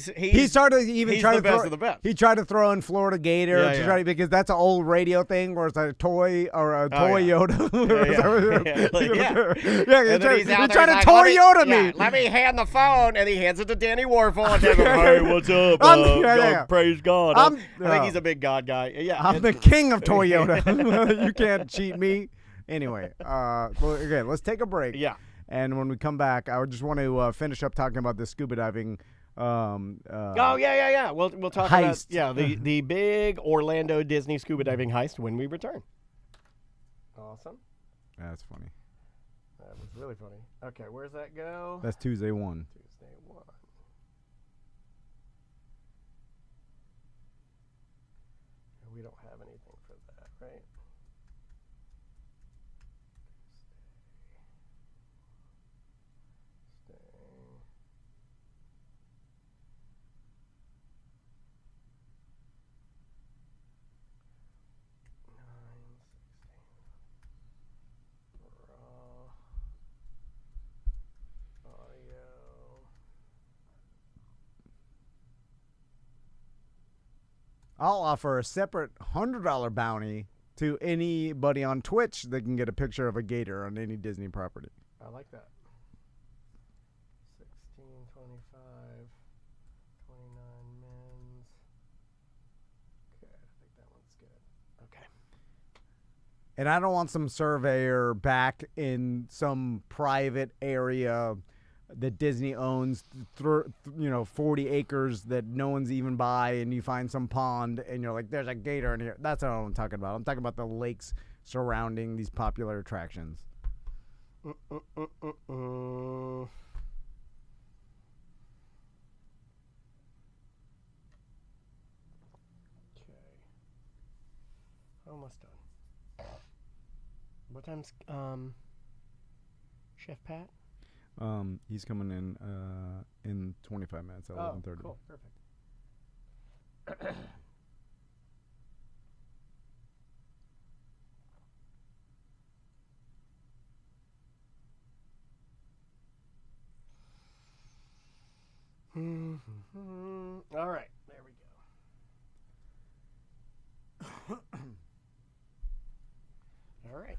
started even trying to throw of the best. He tried to throw in Florida Gator because that's an old radio thing where it's a toy or a toy Yoda. He tried to toy Yoda me. Let me hand the phone, and he hands it to Danny Warfel. And hey, what's up? Praise God. I think he's a big God guy. Yeah, I'm the king of Toyota. You can't cheat me. Anyway, let's take a break. Yeah. And when we come back, I just want to finish up talking about this scuba diving Oh yeah. We'll talk Heist. about the big Orlando Disney scuba diving heist when we return. Awesome. That's funny. That was really funny. Okay, where's that go? That's Tuesday 1. Tuesday 1. We don't have anything for that, right? I'll offer a separate $100 bounty to anybody on Twitch that can get a picture of a gator on any Disney property. I like that. 16, 25, 29 men's. Okay, I think that one's good. Okay. And I don't want some surveyor back in some private area that Disney owns, 40 acres that no one's even by, and you find some pond and you're like, there's a gator in here. That's not what I'm talking about. I'm talking about the lakes surrounding these popular attractions. Okay. Almost done. What time's Chef Pat? He's coming in 25 minutes at 11:30. Cool, perfect. All right, there we go. All right.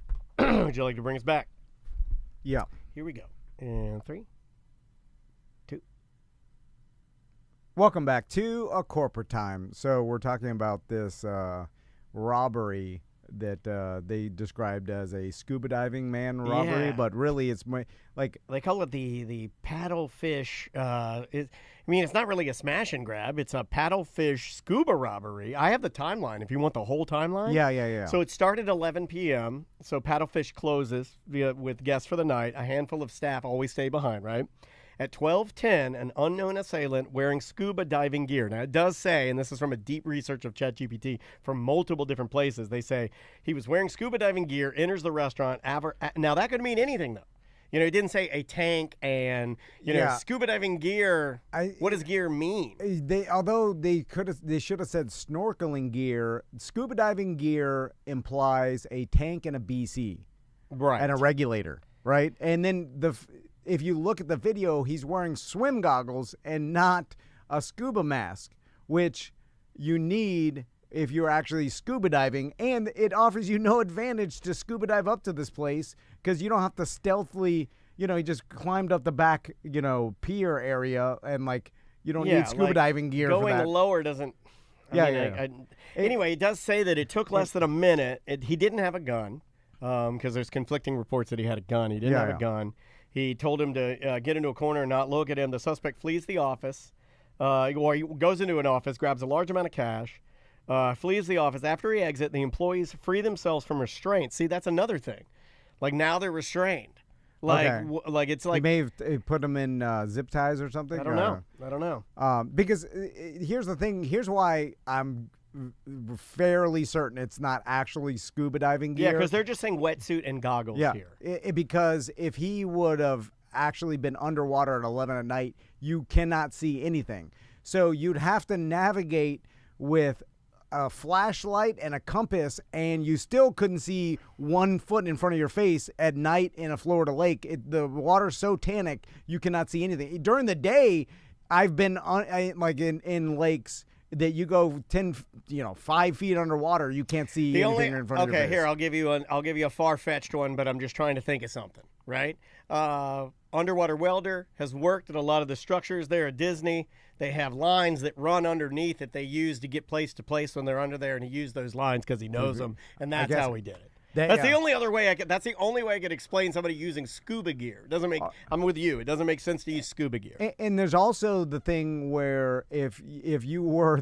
Would you like to bring us back? Yeah. Here we go. And 3, 2. Welcome back to A Corporate Time. So we're talking about this robbery that they described as a scuba diving man robbery, Yeah. but really it's like They call it the paddlefish. It's not really a smash and grab. It's a paddlefish scuba robbery. I have the timeline if you want the whole timeline. yeah. So it started 11 p.m. So paddlefish closes with guests for the night. A handful of staff always stay behind, right? At 12:10, an unknown assailant wearing scuba diving gear. Now, it does say, and this is from a deep research of ChatGPT from multiple different places, they say he was wearing scuba diving gear, enters the restaurant. Now, that could mean anything, though. It didn't say a tank and, scuba diving gear. What does gear mean? Although they should have said snorkeling gear. Scuba diving gear implies a tank and a BC. Right. And a regulator, right? And then if you look at the video, he's wearing swim goggles and not a scuba mask, which you need if you're actually scuba diving. And it offers you no advantage to scuba dive up to this place because you don't have to stealthily, he just climbed up the back, pier area and you don't need scuba diving gear for that. Going lower doesn't. Anyway, it does say that it took less than a minute. He didn't have a gun because there's conflicting reports that he had a gun. He didn't have a gun. He told him to get into a corner and not look at him. The suspect flees the office, or he goes into an office, grabs a large amount of cash, flees the office. After he exits, the employees free themselves from restraint. See, that's another thing. Now they're restrained. It's like he may have put them in zip ties or something. I don't know. Because here's the thing. Here's why I'm fairly certain it's not actually scuba diving gear. Yeah, because they're just saying wetsuit and goggles here. Because if he would have actually been underwater at 11 at night, you cannot see anything. So you'd have to navigate with a flashlight and a compass, and you still couldn't see 1 foot in front of your face at night in a Florida lake. The water's so tannic, you cannot see anything. During the day, I've been in lakes that you go 5 feet underwater, you can't see anything in front of your face. Okay, here, I'll give you a far-fetched one, but I'm just trying to think of something, right? Underwater welder has worked at a lot of the structures there at Disney. They have lines that run underneath that they use to get place to place when they're under there, and he used those lines because he knows them, and that's how he did it. That's the only other way I could. That's the only way I could explain somebody using scuba gear. It doesn't make. I'm with you. It doesn't make sense to use scuba gear. And there's also the thing where if you were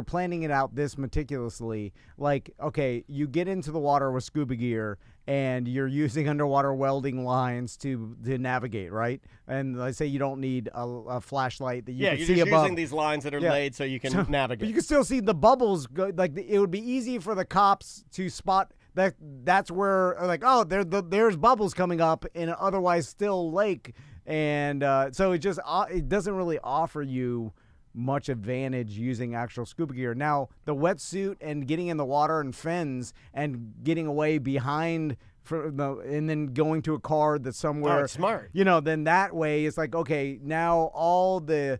planning it out this meticulously, like, okay, you get into the water with scuba gear and you're using underwater welding lines to navigate, right? And let's say you don't need a flashlight that you can see above. Yeah, you're just using these lines that are laid so you can navigate. But you can still see the bubbles. Like, it would be easy for the cops to spot that's where, like, oh, there's bubbles coming up in an otherwise still lake. And so it doesn't really offer you much advantage using actual scuba gear. Now, the wetsuit and getting in the water and fins and getting away behind and then going to a car that's somewhere. Oh, it's smart. Then that way it's like, okay, now all the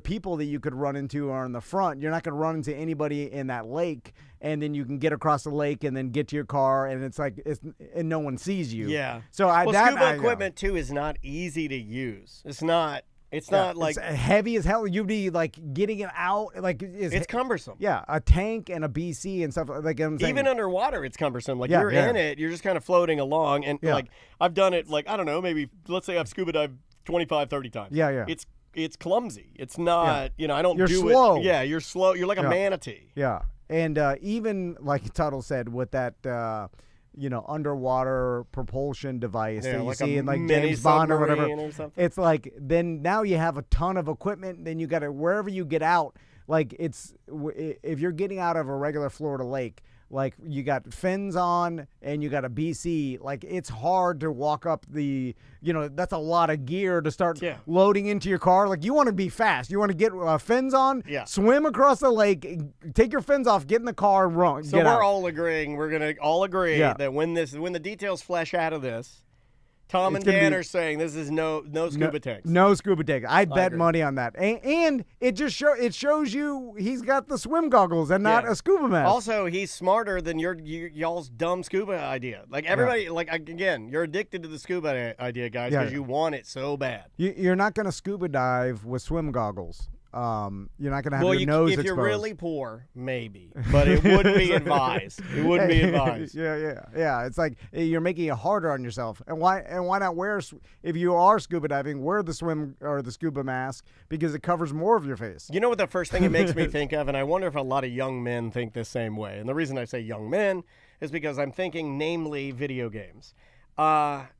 people that you could run into are in the front. You're not going to run into anybody in that lake, and then you can get across the lake and then get to your car, and it's like and no one sees you. Yeah. So scuba equipment too is not easy to use. It's not. It's not like it's heavy as hell. You'd be like getting it out. Like it's cumbersome. Yeah, a tank and a BC and stuff like I'm saying. Even underwater, it's cumbersome. Like you're in it, you're just kind of floating along, and like I've done it. Like I don't know, maybe let's say I've scuba dived 25, 30 times. Yeah. It's clumsy. It's not. I don't you're do slow. it. Yeah, you're slow. You're like a manatee. Yeah, and even like Tuttle said with that. Underwater propulsion device that you like see in like mini James Bond or whatever. It's like then now you have a ton of equipment. Then you got to wherever you get out. Like if you're getting out of a regular Florida lake, like you got fins on and you got a BC. Like it's hard to walk up that's a lot of gear to start loading into your car. Like you want to be fast. You want to get fins on, swim across the lake, take your fins off, get in the car, and run. So we're all agreeing. We're gonna all agree that when the details flesh out of this, Tom and Dan are saying this is no scuba tanks. No scuba tanks. I bet money on that. And it just shows you he's got the swim goggles and not a scuba mask. Also, he's smarter than y'all's dumb scuba idea. Like everybody, like again, you're addicted to the scuba idea, guys, because you want it so bad. You're not going to scuba dive with swim goggles. You're not going to have your nose if exposed. You're really poor, maybe, but it wouldn't be advised. It wouldn't be advised. Yeah. It's like you're making it harder on yourself. And why not wear, if you are scuba diving, wear the swim or the scuba mask because it covers more of your face. You know what the first thing it makes me think of, and I wonder if a lot of young men think the same way. And the reason I say young men is because I'm thinking, namely, video games.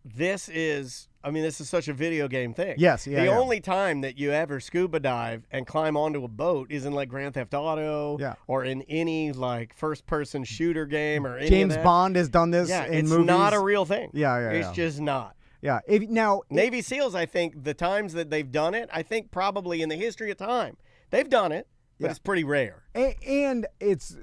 This is such a video game thing. Yes, The only time that you ever scuba dive and climb onto a boat is in like Grand Theft Auto or in any like first-person shooter game or any James Bond has done this in movies. It's not a real thing. It's just not. Yeah. Navy SEALs, I think the times that they've done it, I think probably in the history of time, they've done it. But it's pretty rare. And it's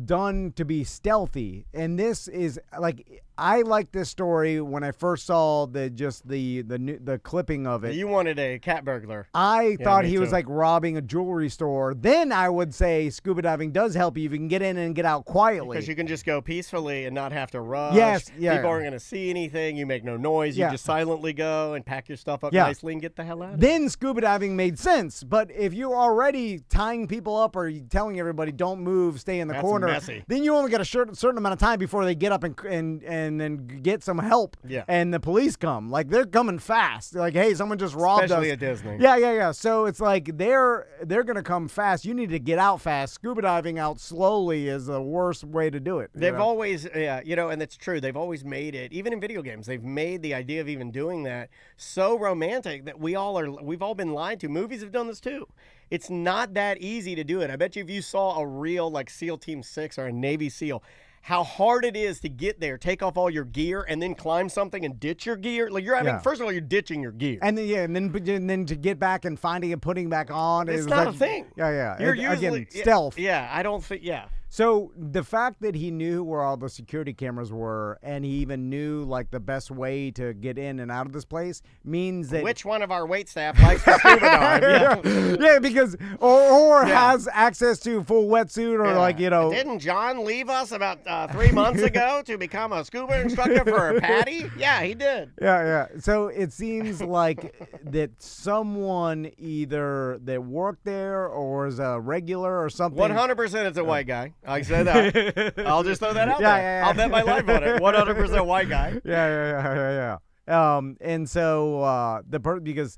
done to be stealthy. And this is like, I like this story when I first saw the clipping of it. You wanted a cat burglar. I thought he was like robbing a jewelry store. Then I would say scuba diving does help you. You can get in and get out quietly. Because you can just go peacefully and not have to rush. Yes. People aren't going to see anything. You make no noise. You just silently go and pack your stuff up nicely and get the hell out of it. Then scuba diving made sense. But if you're already tying people up or telling everybody don't move, stay in the corner, messy. Then you only get a certain amount of time before they get up and then get some help. Yeah. And the police come. Like they're coming fast. They're like, hey, someone just robbed us. Especially at Disney. Yeah. So it's like they're gonna come fast. You need to get out fast. Scuba diving out slowly is the worst way to do it. They've always, and it's true. They've always made it, even in video games, they've made the idea of even doing that so romantic that we've all been lied to. Movies have done this too. It's not that easy to do it. I bet you if you saw a real like SEAL Team 6 or a Navy SEAL, how hard it is to get there, take off all your gear, and then climb something and ditch your gear. Like first of all, you're ditching your gear, and then to get back and finding it, putting it back on. It's not a thing. Yeah. You're usually stealth. Yeah, I don't think. Yeah. So the fact that he knew where all the security cameras were, and he even knew like the best way to get in and out of this place, means that which one of our wait staff likes to scuba dive? Yeah, because or has access to full wetsuit or Didn't John leave us about 3 months ago to become a scuba instructor for a Patty? Yeah, he did. Yeah. So it seems like that someone either that worked there or is a regular or something. 100% it's a white guy. I said that. I'll just throw that out Yeah, there. yeah, yeah. I'll bet my life on it. 100% white guy. Yeah. And so because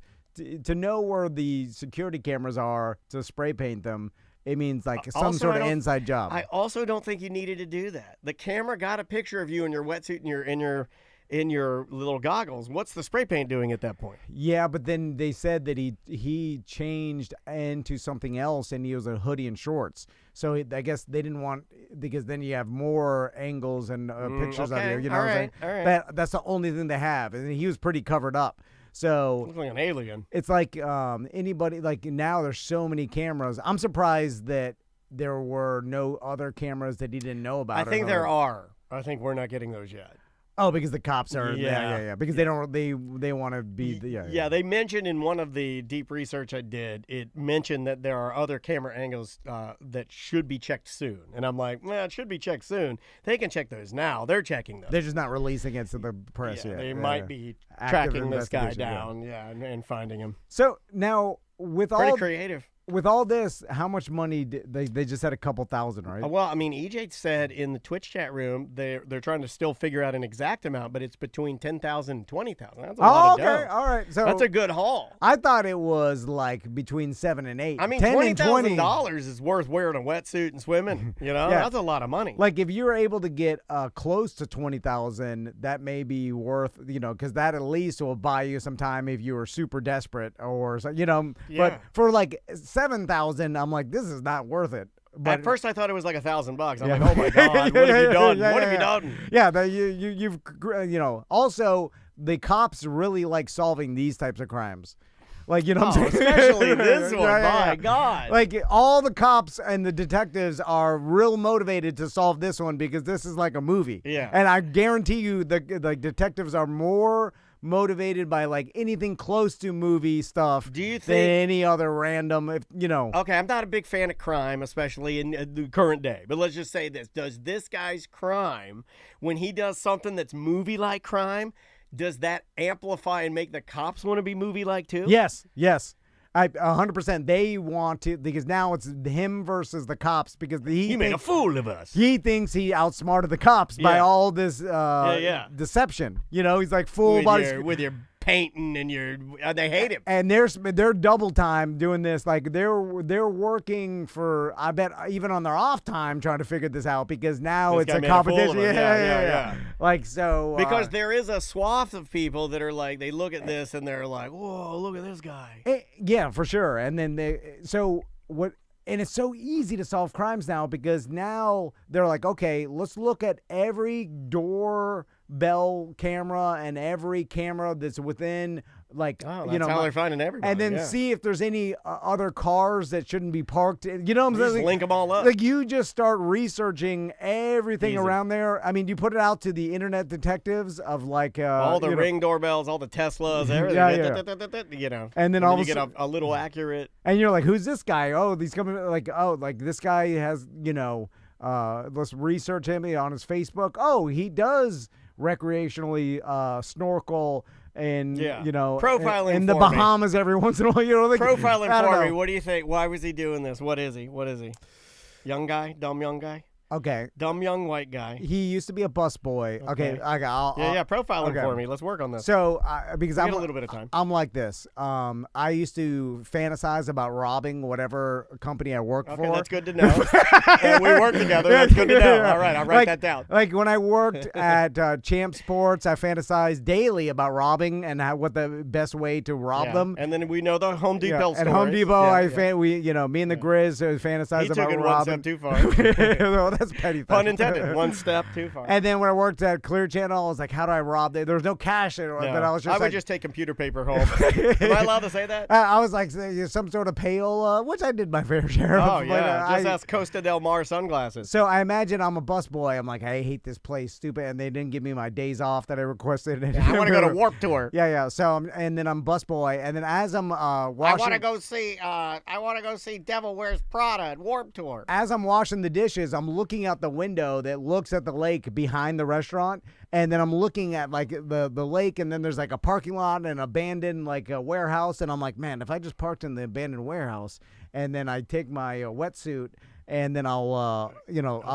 to know where the security cameras are to spray paint them, it means like some Also, sort I of don't- inside job. I also don't think you needed to do that. The camera got a picture of you in your wetsuit and in your little goggles. What's the spray paint doing at that point? Yeah, but then they said that he changed into something else, and he was a hoodie and shorts. So I guess they didn't want, because then you have more angles and pictures of you. You know all what I'm right, saying? all right. That's the only thing they have, and he was pretty covered up. So Looks like an alien. it's like anybody, like now there's so many cameras. I'm surprised that there were no other cameras that he didn't know about. I think there are. I think we're not getting those yet. Oh, because the cops are. Yeah. Yeah. Because they don't. They want to be. Yeah, they mentioned in one of the deep research I did, it mentioned that there are other camera angles that should be checked soon. And I'm like, well, it should be checked soon. They can check those now. They're checking them. They're just not releasing it to the press Yeah, yet. they might be Active tracking this guy investigation, yeah. down, and finding him. So now with Pretty all creative. with all this, how much money did they just had a couple thousand, right? Well, I mean, EJ said in the Twitch chat room they're trying to still figure out an exact amount, but it's between 10,000 and 20,000. That's a lot of dough. All right. So That's a good haul. I thought it was like between 7 and 8. I mean, 10 and 20. $20,000 is worth wearing a wetsuit and swimming. You know, Yeah. that's a lot of money. Like if you're able to get close to 20,000, that may be worth, because that at least will buy you some time if you were super desperate or Yeah. But for like 7,000, I'm like, this is not worth it. But At first, I thought it was like $1,000. I'm Yeah. like, oh my god, what have you done? What have you done? Yeah, you've also the cops really like solving these types of crimes. Like, what I'm saying? Especially this one. Yeah. My God. Like all the cops and the detectives are real motivated to solve this one because this is like a movie. Yeah. And I guarantee you the detectives are more motivated by like anything close to movie stuff Do you than think- any other random Okay, I'm not a big fan of crime, especially in the current day. But let's just say this. Does this guy's crime, when he does something that's movie-like crime, does that amplify and make the cops want to be movie-like too? Yes. 100%. They want to, because now it's him versus the cops because He made a fool of us. he thinks he outsmarted the cops by Yeah. all this Yeah. deception. He's like full with body. your painting and they hate him. And they're double time doing this. Like they're working for, I bet, even on their off time trying to figure this out because now This it's guy a made a fool of competition. him. Yeah. Like so. Because there is a swath of people that are like, they look at this and they're like, whoa, look at this guy. yeah, for sure. And then and it's so easy to solve crimes now because now they're like, okay, let's look at every doorbell camera and every camera that's within, like, Oh, that's how they're finding everybody. and then yeah. see if there's any other cars that shouldn't be parked. You know what I'm Just saying? link them all up. Like you just start researching everything Easy. around there. I mean, you put it out to the internet detectives of like all the you know, Ring doorbells, all the Teslas, everything. Yeah. And then all you of a get a little accurate. and you're like, who's this guy? Oh, he's coming. Like, oh, like this guy has, let's research him on his Facebook. Oh, he does recreationally snorkel and, Yeah. in Profiling the for me. Bahamas every once in a while. Like, Profiling I don't for me. know. What do you think? Why was he doing this? What is he? Young guy? Dumb young guy? Okay. Dumb young white guy. He used to be a busboy. Okay. I'll, Profiling okay. for me. Let's work on this. So, because We I'm got a little bit of time. I'm like this. I used to fantasize about robbing whatever company I worked Okay, for. that's good to know. And we work together. That's good to know. All right, I'll write that down. Like when I worked at Champ Sports, I fantasized daily about robbing and what the best way to rob Yeah. them. And then we know the Home Depot At stories. Home Depot, Yeah, yeah. me and the Grizz fantasized He took about it one robbing. step too far. Well, that's petty. Pun intended. One step too far. And then when I worked at Clear Channel, I was like, how do I rob? There was no cash. But I was just would like, just take computer paper home. Am I allowed to say that? I was like some sort of pale, which I did my fair share of. Oh, but, yeah. Just I- ask Costa Del Mar sunglasses. So I imagine I'm a busboy. I'm like, I hate this place, stupid, and they didn't give me my days off that I requested. I want to go to Warp Tour. Yeah. So and then I'm busboy, and then as I'm washing, I want to go see Devil Wears Prada at Warp Tour. as I'm washing the dishes, I'm looking out the window that looks at the lake behind the restaurant, and then I'm looking at like the lake, and then there's like a parking lot and an abandoned like a warehouse, and I'm like, man, if I just parked in the abandoned warehouse, and then I take my wetsuit and then I'll I'll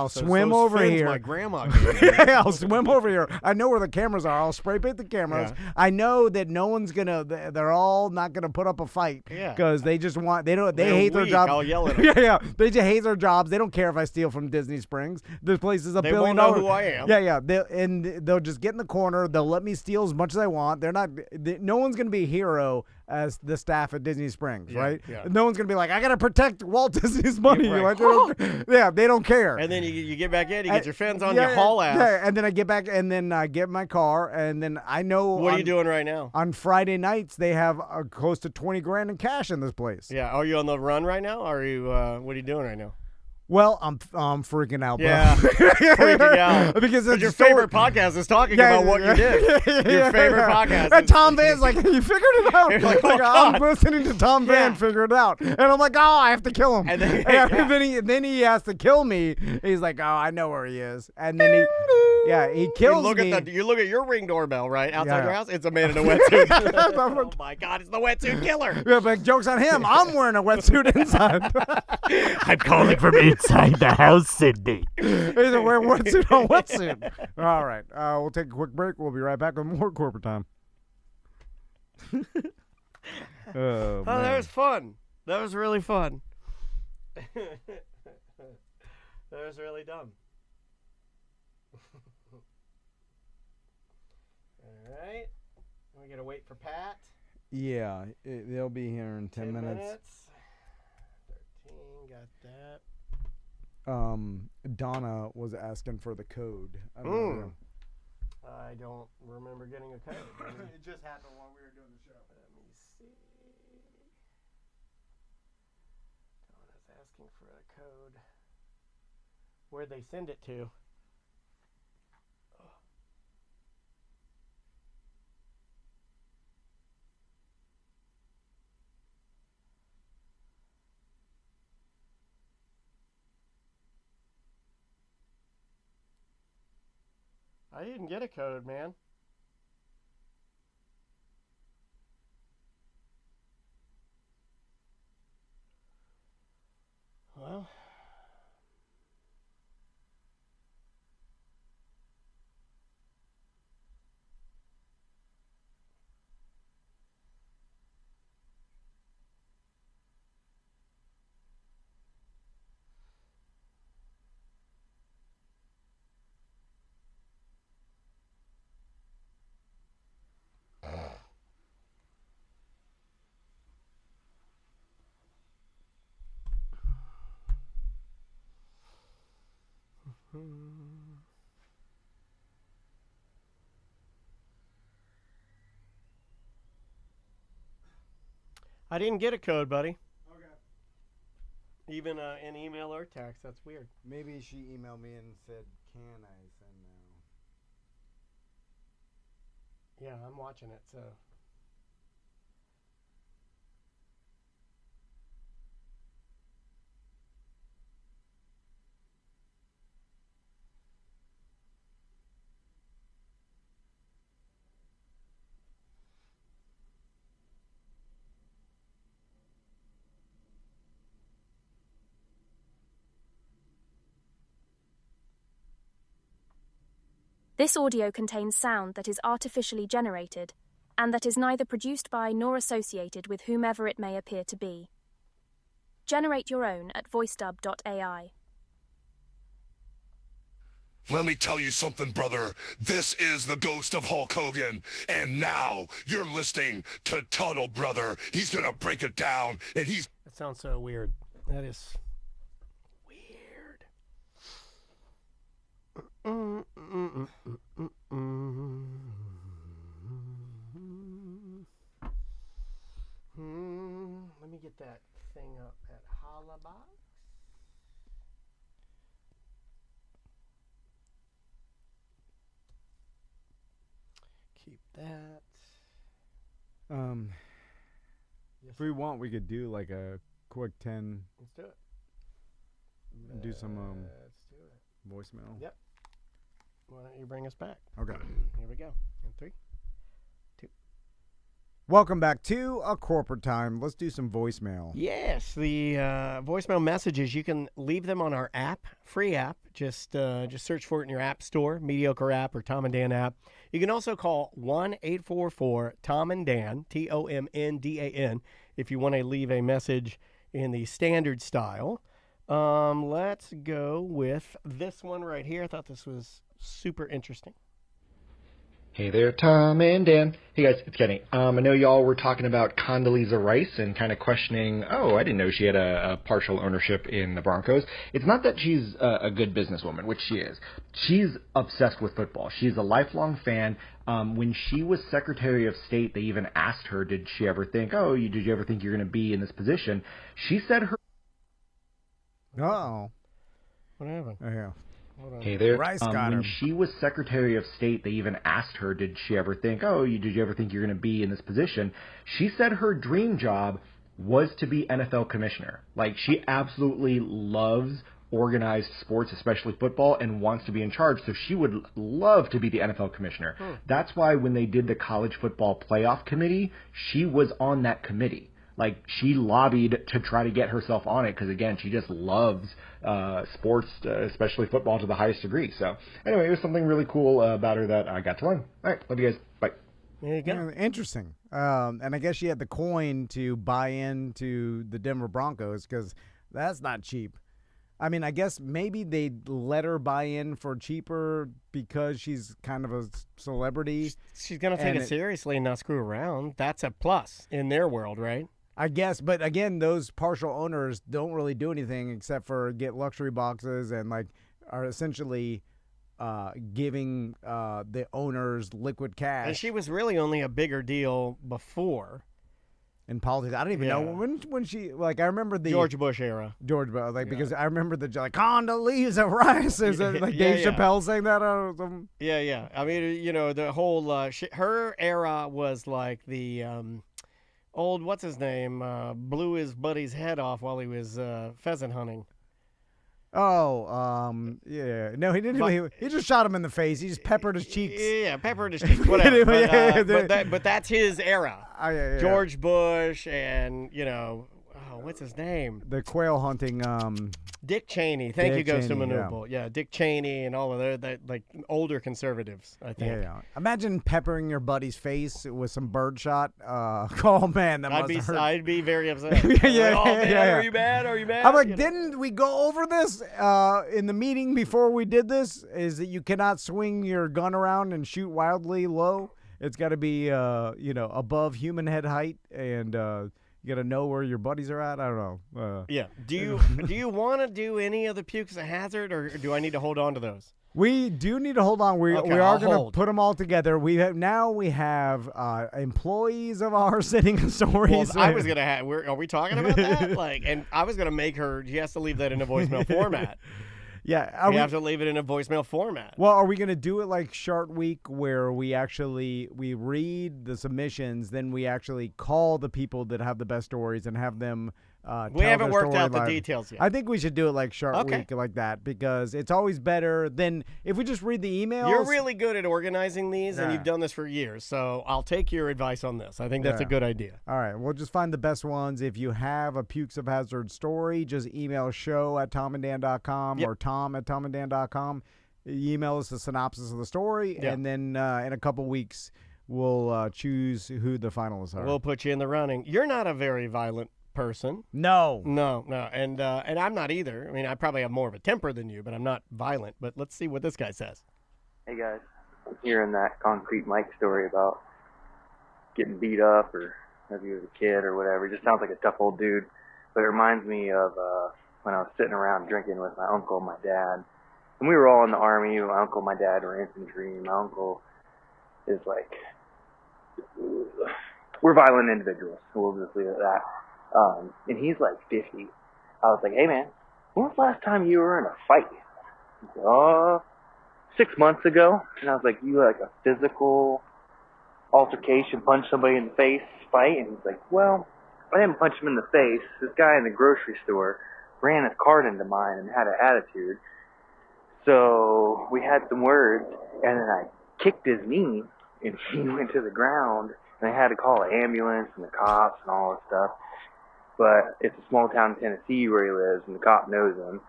Those swim over fins here. My grandma gave me. I'll swim over here. I know where the cameras are. I'll spray paint the cameras. Yeah. I know that no one's gonna. They're all not gonna put up a fight. Yeah. Because they just want. They They're hate their weak. job. I'll yell at them. Yeah. They just hate their jobs. They don't care if I steal from Disney Springs. This place is $1 They billion. won't know who I am. Yeah. They'll just get in the corner. They'll let me steal as much as I want. They're not. No one's gonna be a hero as the staff at Disney Springs, right? Yeah. No one's gonna be like, I gotta protect Walt Disney's money. right. Like, yeah, they don't care. And then you get back in, you get your fins on, Yeah, you haul ass. Yeah, and then I get back, and then I get in my car, and then I know. What are you doing right now? On Friday nights, they have close to 20 grand in cash in this place. Yeah, are you on the run right now? Or are you? What are you doing right now? Well, I'm freaking out, bro. Yeah, freaking out. Because it's your favorite podcast is talking about what you did. Your favorite podcast. And is- Tom Van's like, you figured it out. You're like, oh, I'm God. listening to Tom Van figure it out. And I'm like, oh, I have to kill him. And then- and then he has to kill me. He's like, oh, I know where he is. And then he You kills look me. at you look at your Ring doorbell right outside Yeah. your house. It's a man in a wetsuit. Oh my God! It's the wetsuit killer. Yeah, but joke's on him. I'm wearing a wetsuit inside. I'm calling from inside the house, Sydney. He's wearing wetsuit on wetsuit. All right. We'll take a quick break. We'll be right back with more corporate time. Oh, man. that was fun. That was really fun. That was really dumb. All right. We gotta wait for Pat. Yeah, they'll be here in 10 minutes. 13, got that. Donna was asking for the code. I don't remember getting a code. It just happened while we were doing the show. Let me see. Donna's asking for a code. Where'd they send it to? I didn't get a code, man. Well, I didn't get a code, buddy. Okay. Even an email or text. That's weird. Maybe she emailed me and said, "Can I send now?" Yeah, I'm watching it, so. This audio contains sound that is artificially generated and that is neither produced by nor associated with whomever it may appear to be. Generate your own at voicedub.ai. Let me tell you something, brother. This is the ghost of Hulk Hogan. And now you're listening to Tuddle, brother. He's gonna break it down, and he's... That sounds so weird. That is weird. Let me get that thing up at Hollabox. Keep that. If we want, we could do like a quick 10. Let's do it. Do some Let's do it. voicemail. Yep. Why don't you bring us back? Okay. Here we go. In 3, 2, Welcome back to A Corporate Time. Let's do some voicemail. Yes, the voicemail messages, you can leave them on our app, free app. Just search for it in your app store, Mediocre app or Tom and Dan app. You can also call 1-844-TOM and Dan, TOMNDAN, if you want to leave a message in the standard style. Let's go with this one right here. I thought this was super interesting. Hey there, Tom and Dan. Hey guys, it's Kenny. I know y'all were talking about Condoleezza Rice and kind of questioning, I didn't know she had a partial ownership in the Broncos. It's not that she's a good businesswoman, which she is. She's obsessed with football. She's a lifelong fan. When she was Secretary of State, they even asked her, did she ever think, did you ever think you're going to be in this position? She said her... Uh-oh. What happened? Oh, yeah. Hey there. Rice got her. When she was Secretary of State, they even asked her, did she ever think, did you ever think you're going to be in this position? She said her dream job was to be NFL commissioner. Like, she absolutely loves organized sports, especially football, and wants to be in charge. So she would love to be the NFL commissioner. That's why when they did the college football playoff committee, she was on that committee. Like, she lobbied to try to get herself on it because, again, she just loves sports, especially football, to the highest degree. So, anyway, it was something really cool about her that I got to learn. All right, love you guys. Bye. There you go. Yeah, interesting. And I guess she had the coin to buy into the Denver Broncos because that's not cheap. I mean, I guess maybe they let her buy in for cheaper because she's kind of a celebrity. She's going to take it seriously and not screw around. That's a plus in their world, right? I guess, but again, those partial owners don't really do anything except for get luxury boxes and are essentially giving the owners liquid cash. And she was really only a bigger deal before. In politics, I don't even know when she I remember the George Bush era. George Bush, because I remember the Condoleezza Rice, is it Dave Chappelle saying that or something? Yeah. I mean, the whole her era was like the old what's his name blew his buddy's head off while he was pheasant hunting. Yeah. No, he didn't. He just shot him in the face. He just peppered his cheeks. Yeah, peppered his cheeks. Whatever. But that's his era. Yeah. George Bush and what's his name? The quail hunting. Dick Cheney. Thank you, Ghost of Cheney, Maneuver. Yeah, Dick Cheney and all of that, like older conservatives, I think. Yeah. Imagine peppering your buddy's face with some birdshot. Oh man, that must hurt. I'd be very upset. Yeah. Are you mad? Are you mad? I'm like, didn't we go over this in the meeting before we did this? Is that you cannot swing your gun around and shoot wildly low. It's got to be above human head height and. You got to know where your buddies are at. I don't know. Yeah. Do you want to do any of the pukes a hazard, or do I need to hold on to those? We do need to hold on. We are going to put them all together. We have employees of ours sending stories. Well, I was gonna have. Are we talking about that? And I was gonna make her. She has to leave that in a voicemail format. Yeah, we have to leave it in a voicemail format. Well, are we going to do it like Shark Week where we read the submissions, then we actually call the people that have the best stories and have them we haven't worked out the details yet. I think we should do it like Shark Week like that because it's always better than if we just read the emails. You're really good at organizing these, and you've done this for years, so I'll take your advice on this. I think that's a good idea. All right, we'll just find the best ones. If you have a Pukes of Hazard story, just email show@tomandan.com or tom@tomandan.com. Email us the synopsis of the story, and then in a couple weeks, we'll choose who the finalists are. We'll put you in the running. You're not a very violent person. No. And I'm not either. I mean, I probably have more of a temper than you, but I'm not violent. But let's see what this guy says. Hey guys, I'm hearing that Concrete Mike story about getting beat up or maybe he was a kid or whatever. He just sounds like a tough old dude. But it reminds me of when I was sitting around drinking with my uncle and my dad. And we were all in the Army. My uncle and my dad were infantry. My uncle is like, we're violent individuals. So we'll just leave it at that. And he's like 50. I was like, hey man, when was the last time you were in a fight? He said, 6 months ago. And I was like, you had like a physical altercation, punch somebody in the face, fight? And he's like, well, I didn't punch him in the face. This guy in the grocery store ran his cart into mine and had an attitude. So we had some words, and then I kicked his knee, and he went to the ground, And they had to call an ambulance and the cops and all this stuff. But it's a small town in Tennessee where he lives, and the cop knows him.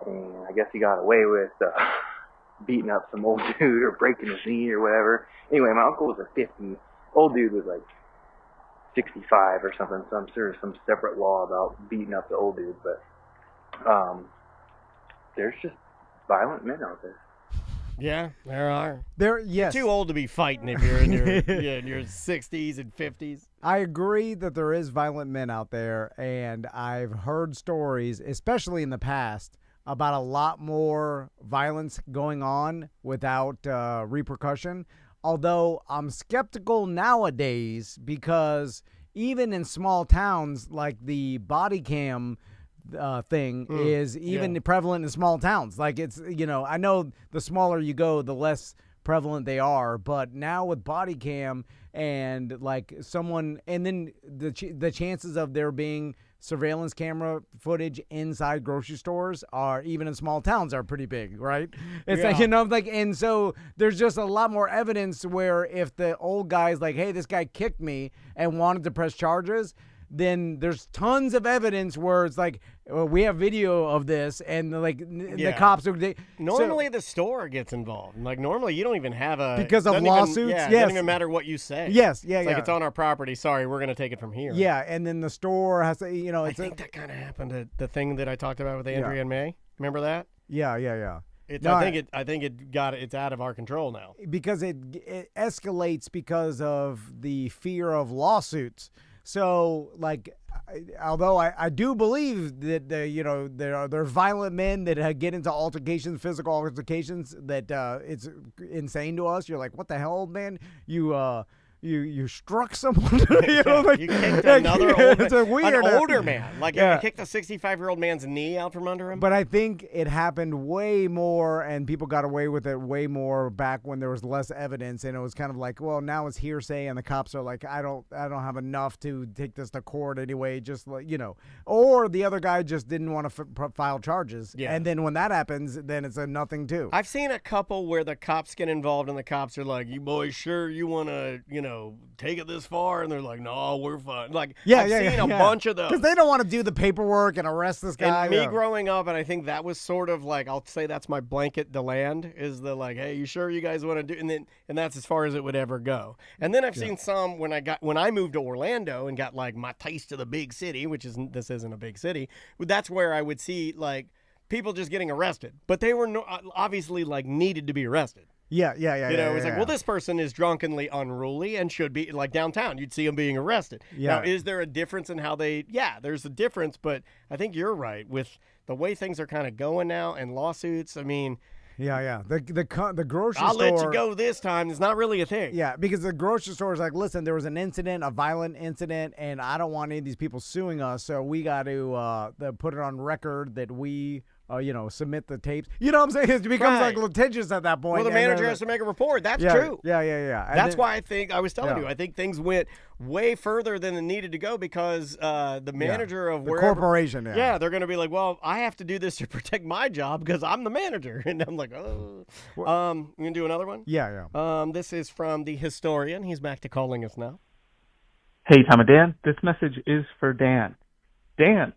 And I guess he got away with beating up some old dude or breaking his knee or whatever. Anyway, my uncle was a 50. Old dude was like 65 or something. So I'm sure there's some separate law about beating up the old dude. But there's just violent men out there. Yeah, there are. Yes. Too old to be fighting if you're in your in your 60s and 50s. I agree that there is violent men out there, and I've heard stories, especially in the past, about a lot more violence going on without repercussion. Although I'm skeptical nowadays because even in small towns, like the body cam thing is even prevalent in small towns. Like it's, I know the smaller you go, the less prevalent they are, but now with body cam and like someone, and then the chances of there being surveillance camera footage inside grocery stores are, even in small towns, are pretty big, right? It's like, and so there's just a lot more evidence where if the old guy's like, hey, this guy kicked me and wanted to press charges, then there's tons of evidence where it's like, well, we have video of this, and the cops are. Normally, the store gets involved. Like normally, you don't even have a because of lawsuits. It doesn't even matter what you say. Yes, Like it's on our property. Sorry, we're going to take it from here. Yeah, and then the store has to. I think that kind of happened at the thing that I talked about with Andrea and May. Remember that? Yeah. I think it's out of our control now because it escalates because of the fear of lawsuits. So, like, although I do believe that there are violent men that get into altercations, physical altercations, that it's insane to us. You're like, what the hell, man? You struck someone. You kicked another older man. Like you kicked a 65-year-old man's knee out from under him. But I think it happened way more, and people got away with it way more back when there was less evidence, and it was kind of like, well, now it's hearsay, and the cops are like, I don't have enough to take this to court anyway. Just like or the other guy just didn't want to file charges, and then when that happens, then it's a nothing too. I've seen a couple where the cops get involved, and the cops are like, "You boys sure you want to, take it this far?" And they're like, "No, we're fine." Like, I've seen a bunch of those. Because they don't want to do the paperwork and arrest this guy. And me growing up, and I think that was sort of like, I'll say that's my blanket to land, is the like, hey, you sure you guys want to do, and that's as far as it would ever go. And then I've seen some when I moved to Orlando and got like my taste of the big city, this isn't a big city. That's where I would see like people just getting arrested, but they were obviously like needed to be arrested. Yeah. It's like, well, this person is drunkenly unruly and should be, like downtown, you'd see them being arrested. Yeah. Now, is there a difference in how there's a difference, but I think you're right with the way things are kind of going now and lawsuits. I mean, the grocery store. I'll let you go this time. It's not really a thing. Yeah, because the grocery store is like, listen, there was an incident, a violent incident, and I don't want any of these people suing us, so we got to put it on record that we submit the tapes. You know what I'm saying? It becomes like litigious at that point. Well, the manager has to make a report. That's true. Yeah. That's why I think, I was telling you, I think things went way further than they needed to go because the manager of the wherever, corporation. Yeah, they're going to be like, well, I have to do this to protect my job because I'm the manager. And I'm like, oh. You going to do another one? Yeah. This is from the historian. He's back to calling us now. Hey, Tom and Dan. This message is for Dan. Dan,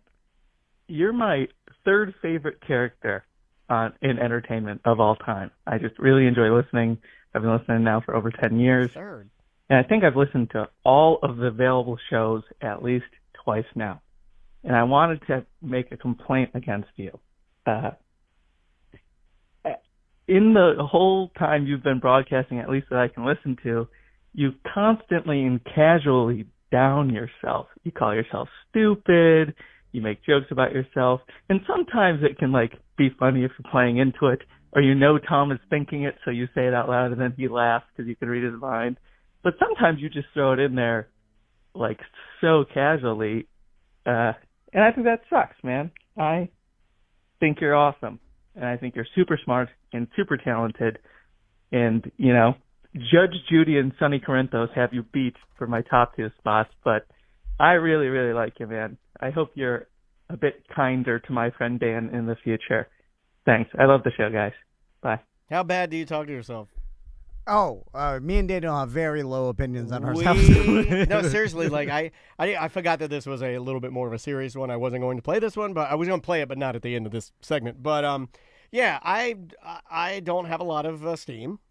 you're my third favorite character in entertainment of all time. I just really enjoy listening. I've been listening now for over 10 years. Third. And I think I've listened to all of the available shows at least twice now. And I wanted to make a complaint against you. In the whole time you've been broadcasting, at least that I can listen to, you constantly and casually down yourself. You call yourself stupid. You make jokes about yourself, and sometimes it can be funny if you're playing into it, or Tom is thinking it, so you say it out loud, and then he laughs because you can read his mind. But sometimes you just throw it in there, so casually, and I think that sucks, man. I think you're awesome, and I think you're super smart and super talented, and Judge Judy and Sonny Corinthos have you beat for my top 2 spots, but I really, really like you, man. I hope you're a bit kinder to my friend Dan in the future. Thanks. I love the show, guys. Bye. How bad do you talk to yourself? Me and Daniel have very low opinions on We- ourselves. no, seriously, like I forgot that this was a little bit more of a serious one. I wasn't going to play this one, but I was going to play it, but not at the end of this segment. But yeah, I don't have a lot of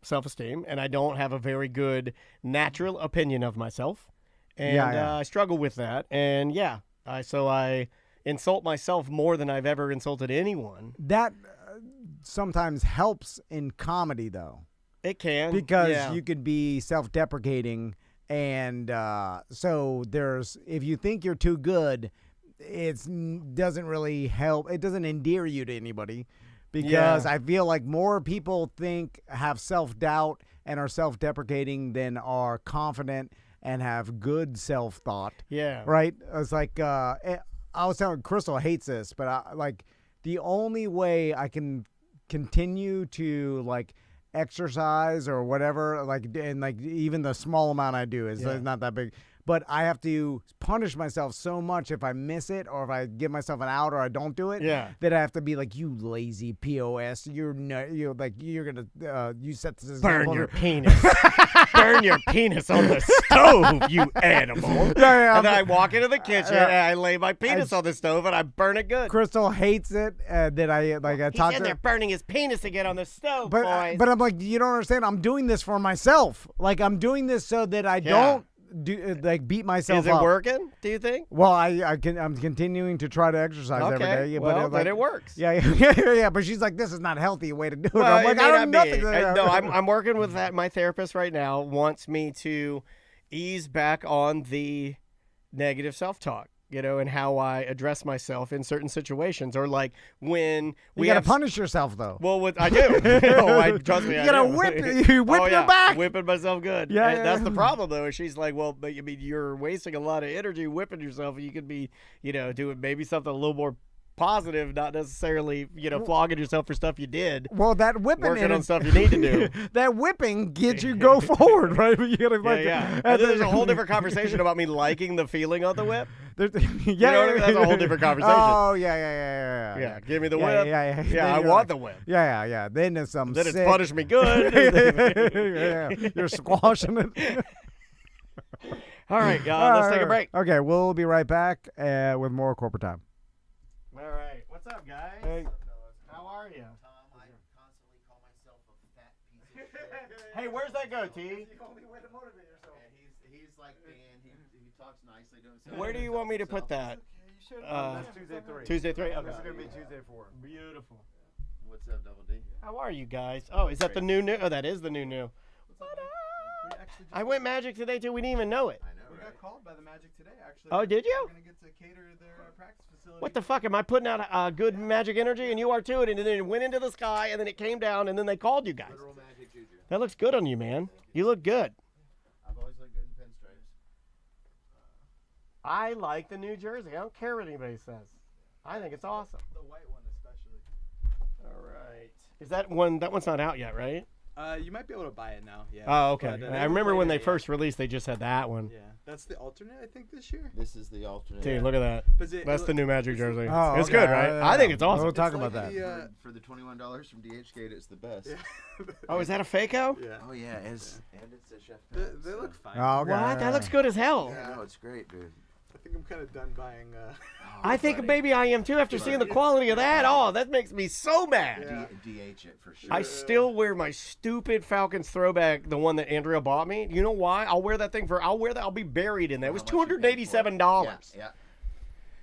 self-esteem, and I don't have a very good natural opinion of myself, and I struggle with that. And yeah, so I insult myself more than I've ever insulted anyone. That sometimes helps in comedy, though. It can, because you could be self-deprecating, and so if you think you're too good, it doesn't really help. It doesn't endear you to anybody, because I feel like more people have self-doubt and are self-deprecating than are confident and have good self-thought. Yeah. Right? It's like I was telling Crystal hates this, but the only way I can continue to exercise or whatever, and even the small amount I do is not that big, but I have to punish myself so much if I miss it, or if I give myself an out, or I don't do it, that I have to be like, you lazy POS, you're gonna you set this burn your penis. Burn your penis on the stove, you animal. And then I walk into the kitchen and I lay my penis on the stove and I burn it good. Crystal hates it that I talk He's in there burning his penis to get on the stove, boys. But I'm like, you don't understand. I'm doing this for myself. I'm doing this so that I don't beat myself up. Is it working, do you think? Well, I'm continuing to try to exercise every day. Well, then it works. Yeah. But she's like, this is not a healthy way to do it. Well, I'm like, it may I not don't know nothing. be. No, I'm working with that. My therapist right now wants me to ease back on the negative self-talk, and how I address myself in certain situations, or when you gotta punish yourself, though. Well, I do. Trust me, you gotta whip your back. Whipping myself good. Yeah, that's the problem, though. She's like, well, but you're wasting a lot of energy whipping yourself. You could be, doing maybe something a little more positive, not necessarily, flogging yourself for stuff you did. Well, that whipping working on stuff you need to do. That whipping gets you go forward, right? You gotta And then there's a whole different conversation about me liking the feeling of the whip. That's a whole different conversation. Oh yeah. Give me the whip. Yeah, I want the whip. Yeah. Then there's some. Then sick... it's punish me good. You're squashing it. All right, let's take a break. Okay, we'll be right back with more corporate time. All right. What's up, guys? Hey. How are you? Tom, I constantly call myself a fat piece of shit. Hey, where's that go, T? That's the only way to motivate yourself. Yeah, he's like Dan. He talks nicely to himself. Where do you want me to put that? That's Tuesday 3. Tuesday 3? Okay. This is going to be Tuesday 4. Beautiful. What's up, Double D? How are you guys? Oh, is that the new? Oh, that is the new. What up? I went Magic today, too. We didn't even know it. I know, We got called by the Magic today, actually. Oh, did you? We're going to get to cater their practice facility. What the fuck? Am I putting out good magic energy? And you are too. And then it went into the sky, and then it came down, and then they called you guys. Literal magic juju. That looks good on you, man. You look good. I've always looked good in pinstripes. I like the new jersey. I don't care what anybody says. I think it's awesome. The white one especially. All right. Is that one? That one's not out yet, right? You might be able to buy it now, yeah. Oh, okay. But, I remember when they first released, they just had that one. Yeah, that's the alternate, I think, this year. This is the alternate. Dude, look at that. That's the new Magic jersey. Oh, it's okay. good, right? I think it's awesome. We'll talk about that. For the $21 from DHgate, it's the best. Yeah. Oh, is that a fake-o? Yeah. Oh, yeah. And it's a chef. They look fine. Oh, okay. What? That looks good as hell. Yeah, no, it's great, dude. I think I'm kind of done buying. I think maybe I am too after seeing the quality of that. Oh, that makes me so mad. Yeah. DH it for sure. I still wear my stupid Falcons throwback, the one that Andrea bought me. You know why? I'll wear that. I'll be buried in that. It was $287. Yeah.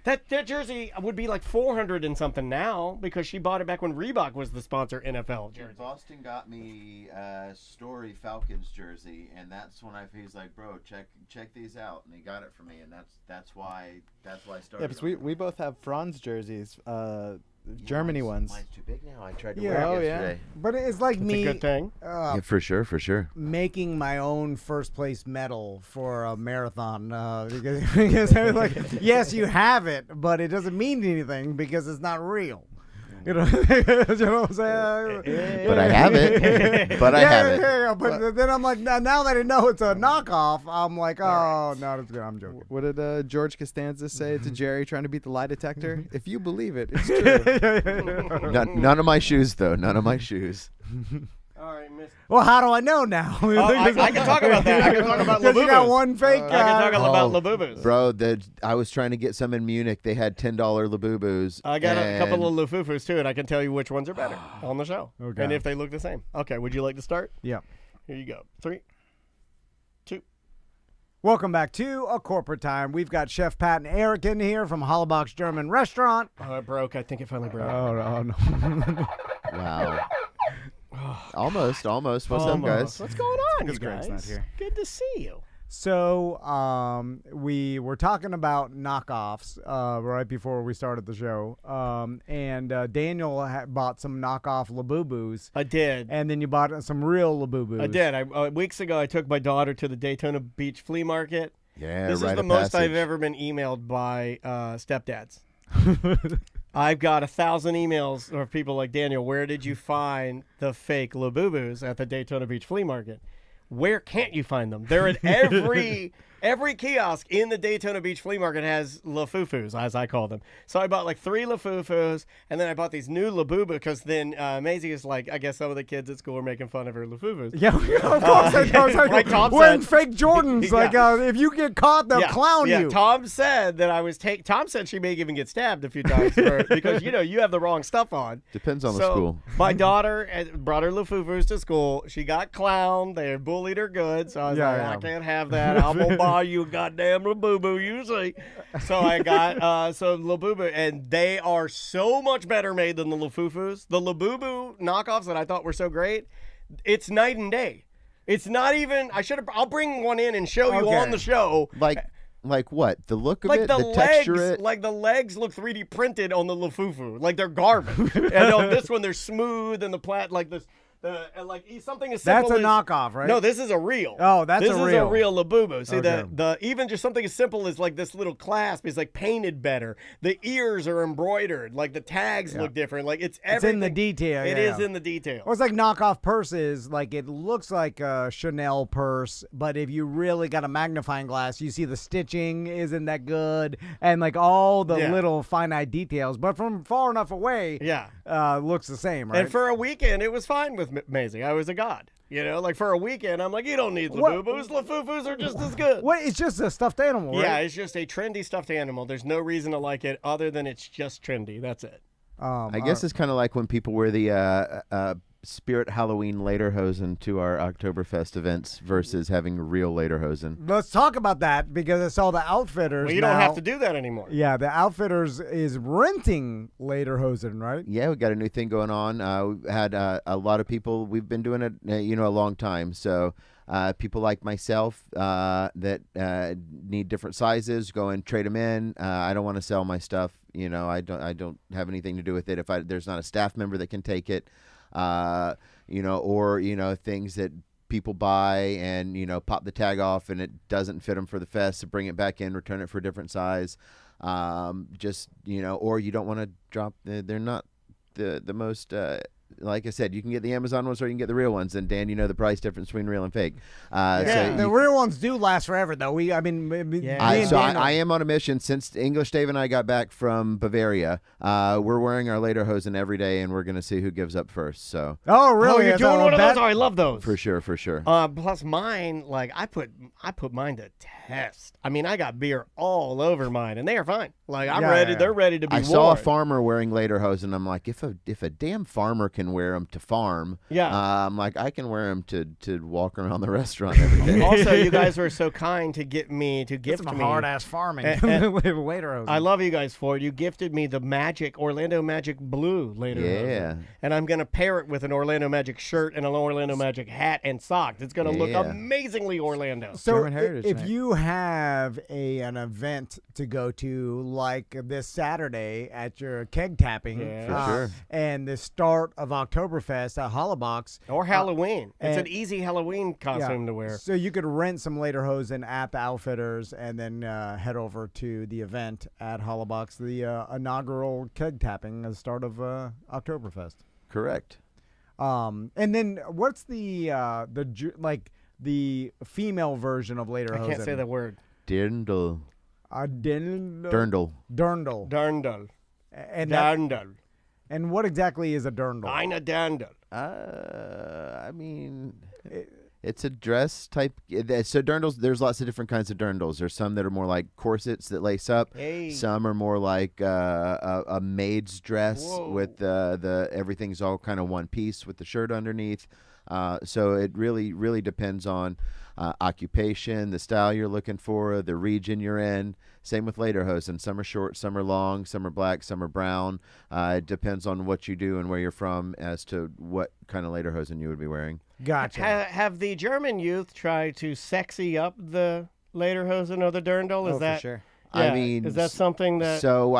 That jersey would be like $400 and something now because she bought it back when Reebok was the sponsor NFL jersey. Boston got me Story Falcons jersey, and that's when he's like, bro, check these out, and he got it for me, and that's why I started. Yeah, because we both have Franz jerseys, Germany ones. Mine's too big now. I tried to wear it yesterday. But it's like It's me. a good thing. Yeah, for sure. Making my own first place medal for a marathon because I was like, yes, you have it, but it doesn't mean anything because it's not real. You know, you know what I'm saying? But I have it. But I have it. Yeah. But then I'm like, now that I know it's a knockoff, I'm like, oh, no, that's good. I'm joking. What did George Costanza say to Jerry trying to beat the lie detector? If you believe it, it's true. None of my shoes, though. None of my shoes. All right, Miss. Well, how do I know now? I can talk about that. I can talk about Because you got Labubus. one fake. I can talk about Labubus. Bro, I was trying to get some in Munich. They had $10 Labubus. I got a couple of Lafufus too, and I can tell you which ones are better on the show. Okay. And if they look the same. Okay, would you like to start? Yeah. Here you go. 3, 2. Welcome back to A Corporate Time. We've got Chef Pat and Eric in here from Hollowbox German Restaurant. Oh, it broke. I think it finally broke. Oh, no. Wow. Almost. What's up, guys? What's going on, you Greg's guys? not here. Good to see you. So, we were talking about knockoffs right before we started the show, and Daniel bought some knockoff Labubus. I did. And then you bought some real Labubus. I did. Weeks ago, I took my daughter to the Daytona Beach Flea Market. Yeah, This rite is the of most I've passage. ever been emailed by stepdads. I've got 1,000 emails of people like, Daniel, where did you find the fake Labubus at the Daytona Beach Flea Market? Where can't you find them? They're at every kiosk in the Daytona Beach Flea Market has Lafufus, as I call them. So I bought like 3 Lafufus, and then I bought these new Labubu because then Maisie is like, I guess some of the kids at school are making fun of her Lafufus. Yeah, of course. I was like Tom wearing said. fake Jordans. Yeah. Like, if you get caught, they'll clown you. Tom said that I was Tom said she may even get stabbed a few times because you have the wrong stuff on. Depends on the So, school. My daughter brought her Lafufus to school. She got clowned. They bullied her good. So I was like, I can't have that. I'm gonna buy you a goddamn Labubu, you see. So I got some Labubu, and they are so much better made than the Lafufus. The Labubu knockoffs that I thought were so great, it's night and day. It's not even. I'll bring one in and show you on the show. Like what? The look of Like it, the the texture legs, it. like the legs look 3D printed on the Lafufu. Like they're garbage. And on this one, they're smooth and the like this. Like something as simple That's a as, knockoff, right? No, this is a real. Oh, that's this a is real. a real Labubu. See, Okay. the even just something as simple as like this little clasp is like painted better. The ears are embroidered. Like the tags look different. Like it's everything. in the detail. It yeah. is in the detail. Well, it's like knockoff purses. Like it looks like a Chanel purse, but if you really got a magnifying glass, you see the stitching isn't that good, and like all the little finite details. But from far enough away, looks the same, right? And for a weekend, it was fine with Maisie. I was a god. Like for a weekend, I'm like, you don't need Labubus. Lafufus are just as good. What? It's just a stuffed animal, right? Yeah, it's just a trendy stuffed animal. There's no reason to like it other than it's just trendy. That's it. I guess it's kind of like when people wear the Spirit Halloween lederhosen to our Oktoberfest events versus having real lederhosen. Let's talk about that because I saw the Outfitters. Well, you don't have to do that anymore. Yeah, the Outfitters is renting lederhosen, right? Yeah, we got a new thing going on. We've had a lot of people. We've been doing it, a long time. So people like myself that need different sizes, go and trade them in. I don't want to sell my stuff. I don't have anything to do with it. If there's not a staff member that can take it, or things that people buy and pop the tag off and it doesn't fit them for the fest, so bring it back in, return it for a different size. Or you don't want to drop. They're not the most. Like I said, you can get the Amazon ones or you can get the real ones. And Dan, the price difference between real and fake. The real ones do last forever, though. I am on a mission since English Dave and I got back from Bavaria. We're wearing our lederhosen every day, and we're going to see who gives up first. So. Oh, really? Oh, you're doing one of those? Oh, I love those. For sure. Plus mine, like I put mine to test. I mean, I got beer all over mine, and they are fine. Like I'm ready. They're ready to be worn. I saw a farmer wearing lederhosen. I'm like, if a damn farmer can wear them to farm, I'm like, I can wear them to walk around the restaurant every day. Also, you guys were so kind to gift me. Hard ass farming. Lederhosen. I love you guys for it. You gifted me the Orlando Magic blue lederhosen. Yeah. And I'm gonna pair it with an Orlando Magic shirt and an Orlando Magic hat and socks. It's gonna look amazingly Orlando. So if you have an event to go to, like this Saturday at your keg tapping, for sure, and the start of Oktoberfest at Hollowbox, or Halloween, it's an easy Halloween costume to wear. So you could rent some lederhosen at the Outfitters and then head over to the event at Hollowbox, the inaugural keg tapping at the start of Oktoberfest. Correct. And then what's the female version of lederhosen? I can't say the word. Dirndl. Dirndl. Dirndl. Dirndl. Dirndl. And Dirndl. And what exactly is a dirndl? Eine Dirndl. I mean, it's a dress type. So dirndls, there's lots of different kinds of dirndls. There's some that are more like corsets that lace up. Hey. Some are more like a maid's dress Whoa. with the everything's all kind of one piece with the shirt underneath. So it really depends on occupation, the style you're looking for, the region you're in. Same with lederhosen. Some are short, some are long, some are black, some are brown. It depends on what you do and where you're from as to what kind of lederhosen you would be wearing. Gotcha. Have the German youth tried to sexy up the lederhosen or the dirndl? Is that for sure. Yeah, I mean, is that something that? So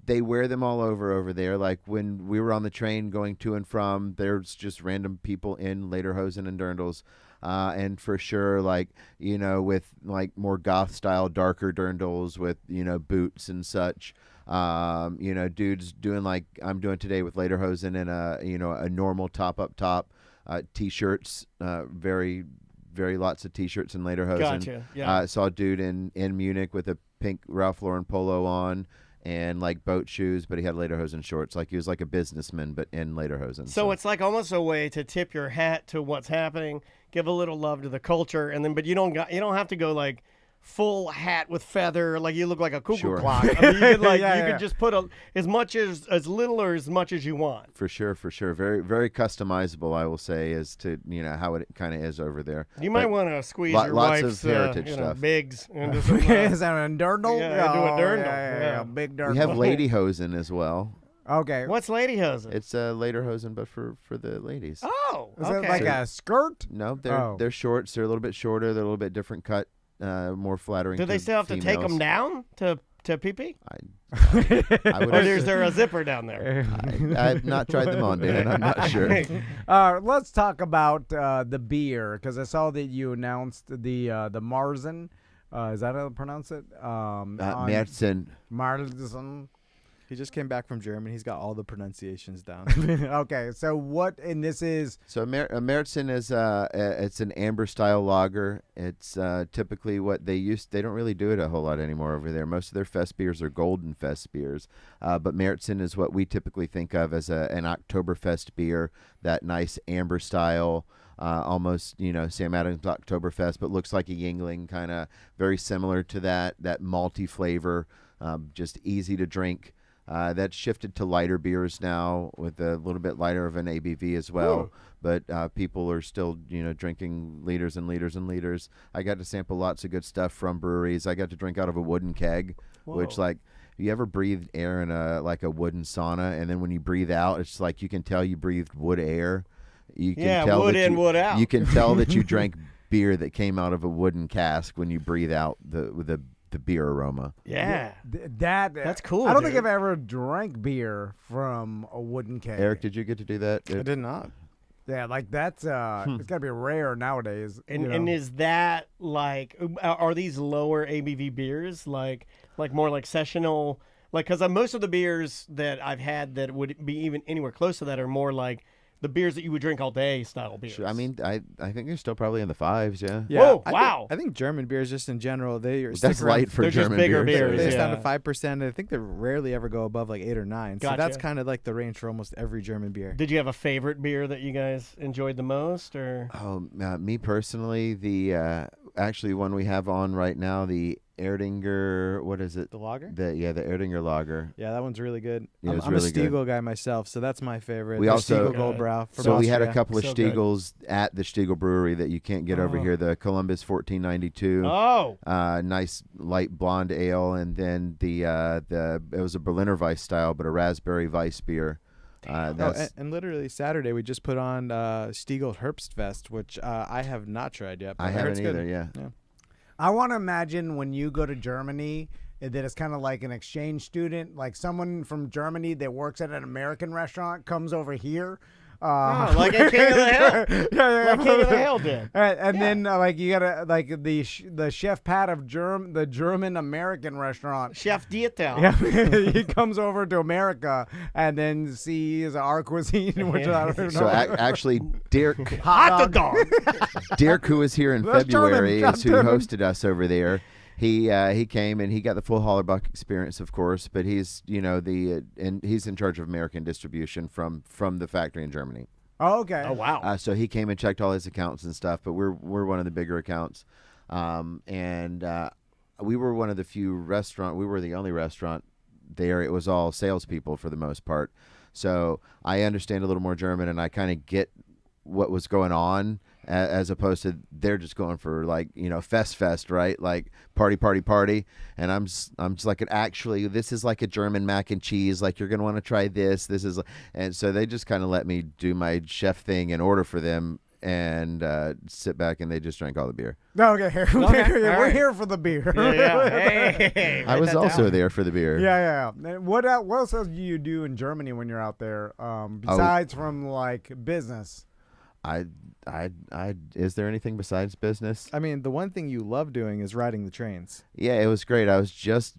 they wear them all over there. Like when we were on the train going to and from, there's just random people in lederhosen and dirndls. And for sure, like, with like more goth style, darker dirndls with, boots and such. Dudes doing like I'm doing today with lederhosen and a normal top up top, t-shirts, very lots of t-shirts and lederhosen. Gotcha. Yeah. I saw a dude in Munich with a pink Ralph Lauren polo on and like boat shoes, but he had lederhosen shorts. Like he was like a businessman, but in lederhosen. So it's like almost a way to tip your hat to what's happening, give a little love to the culture, and then but you don't have to go like full hat with feather, like you look like a cuckoo Sure. clock. I mean, you could like Yeah, you yeah. could just put as little or as much as you want. For sure. Very, very customizable, I will say, as to how it kind of is over there. You might But want to squeeze your lots wife's of heritage stuff. bigs into some, Is that a dirndl? Yeah, do a dirndl. Yeah, Yeah. big dirndl. We have ladyhosen as well. Okay. What's ladyhosen? It's a lederhosen, but for the ladies. Oh, Is okay. it like a skirt? No, Oh. they're shorts. They're a little bit shorter. They're a little bit different cut, more flattering. Do they to still have to take them females. down to pee-pee? I would Or is there a zipper down there? I've not tried them on, Dan. I'm not sure. Let's talk about the beer, because I saw that you announced the Marzen. Is that how to pronounce it? Märzen. Marzen. He just came back from Germany. He's got all the pronunciations down. Okay, so what? And this is So Märzen is it's an amber style lager. It's typically what they use. They don't really do it a whole lot anymore over there. Most of their fest beers are Golden Fest beers, but Märzen is what we typically think of as an Oktoberfest beer. That nice amber style. Almost, Sam Adams Oktoberfest, but looks like a Yingling, kind of very similar to that malty flavor, just easy to drink. That's shifted to lighter beers now with a little bit lighter of an ABV as well. Ooh. But people are still, drinking liters and liters and liters. I got to sample lots of good stuff from breweries. I got to drink out of a wooden keg, which like, you ever breathed air in a wooden sauna, and then when you breathe out, it's like you can tell you breathed wood air. You can tell wood that in, wood out. You can tell that you drank beer that came out of a wooden cask when you breathe out the beer aroma. Yeah. that's cool, I don't dude. think I've ever drank beer from a wooden keg. Eric, did you get to do that? I did not. Yeah, like that's it's gotta be rare nowadays. And is that like, are these lower ABV beers like more like sessional? Like, because most of the beers that I've had that would be even anywhere close to that are more like the beers that you would drink all day style beers. Sure. I mean, I think they're still probably in the fives. Yeah. Whoa, I wow. I think German beers, just in general, That's light for they're just German bigger beers. beers. They're down Yeah. to 5%. I think they rarely ever go above like 8 or 9. So Gotcha. that's kind of like the range for almost every German beer. Did you have a favorite beer that you guys enjoyed the most, or? Oh, me personally, the actually one we have on right now, the Erdinger, what is it? The lager? The Erdinger lager. Yeah, that one's really good. Yeah, it was I'm really a good. Stiegel guy myself, so that's my favorite. We The also Stiegel Goldbrau from so we had a Austria. couple of So good. Stiegels at the Stiegel Brewery that you can't get over here. The Columbus 1492. Oh. Nice light blonde ale, and then the it was a Berliner Weiss style, but a raspberry Weiss beer. That's and literally Saturday we just put on Stiegel Herbstfest, which I have not tried yet. But I heard it's haven't good. either. Yeah. I want to imagine when you go to Germany that it's kind of like an exchange student, like someone from Germany that works at an American restaurant comes over here. Like a King of the Hill. Yeah. Like King of the Hill did. All right, and then like you gotta like the chef Pat of the German American restaurant. Chef Dieter. Yeah, he comes over to America and then sees our cuisine, which I don't know. So actually, Dirk, Hot dog. Dirk, who was here in That's February, German, is who German. hosted us over there. he came and he got the full Hollerbuck experience, of course, but he's and he's in charge of American distribution from the factory in Germany. Oh, okay. Oh, wow. So he came and checked all his accounts and stuff, but we're one of the bigger accounts, and we were one of the few we were the only restaurant there. It was all salespeople for the most part, so I understand a little more German, and I kind of get what was going on, as opposed to they're just going for like fest, right? Like party, and I'm just like, actually this is like a German mac and cheese, like you're gonna want to try this is, and so they just kind of let me do my chef thing and order for them and sit back, and they just drank all the beer. Okay, we're here for the beer. Hey, I was also there for the beer. Yeah. And what else do you do in Germany when you're out there, besides from like business? Is there anything besides business? I mean, the one thing you love doing is riding the trains. Yeah, it was great. I was just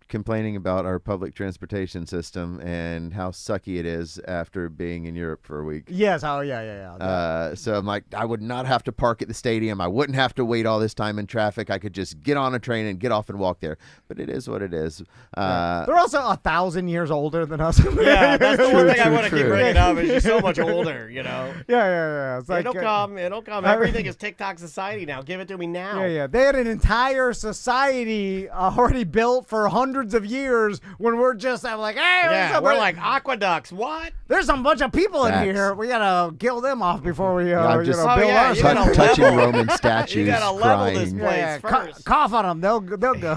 complaining about our public transportation system and how sucky it is after being in Europe for a week. Yes. Oh, yeah. So I'm like, I would not have to park at the stadium. I wouldn't have to wait all this time in traffic. I could just get on a train and get off and walk there. But it is what it is. They're also 1,000 years older than us. Yeah, that's the one thing I want to keep bringing up is you're so much older, Yeah. It's like, it'll come. Everything is TikTok society now. Give it to me now. Yeah. They had an entire society already built for hundreds of years when we're just like, hey, we're like aqueducts. What? There's some bunch of people in here. We gotta kill them off before we build us. You touching Roman statues. You gotta level this place first. Cough on them. They'll go.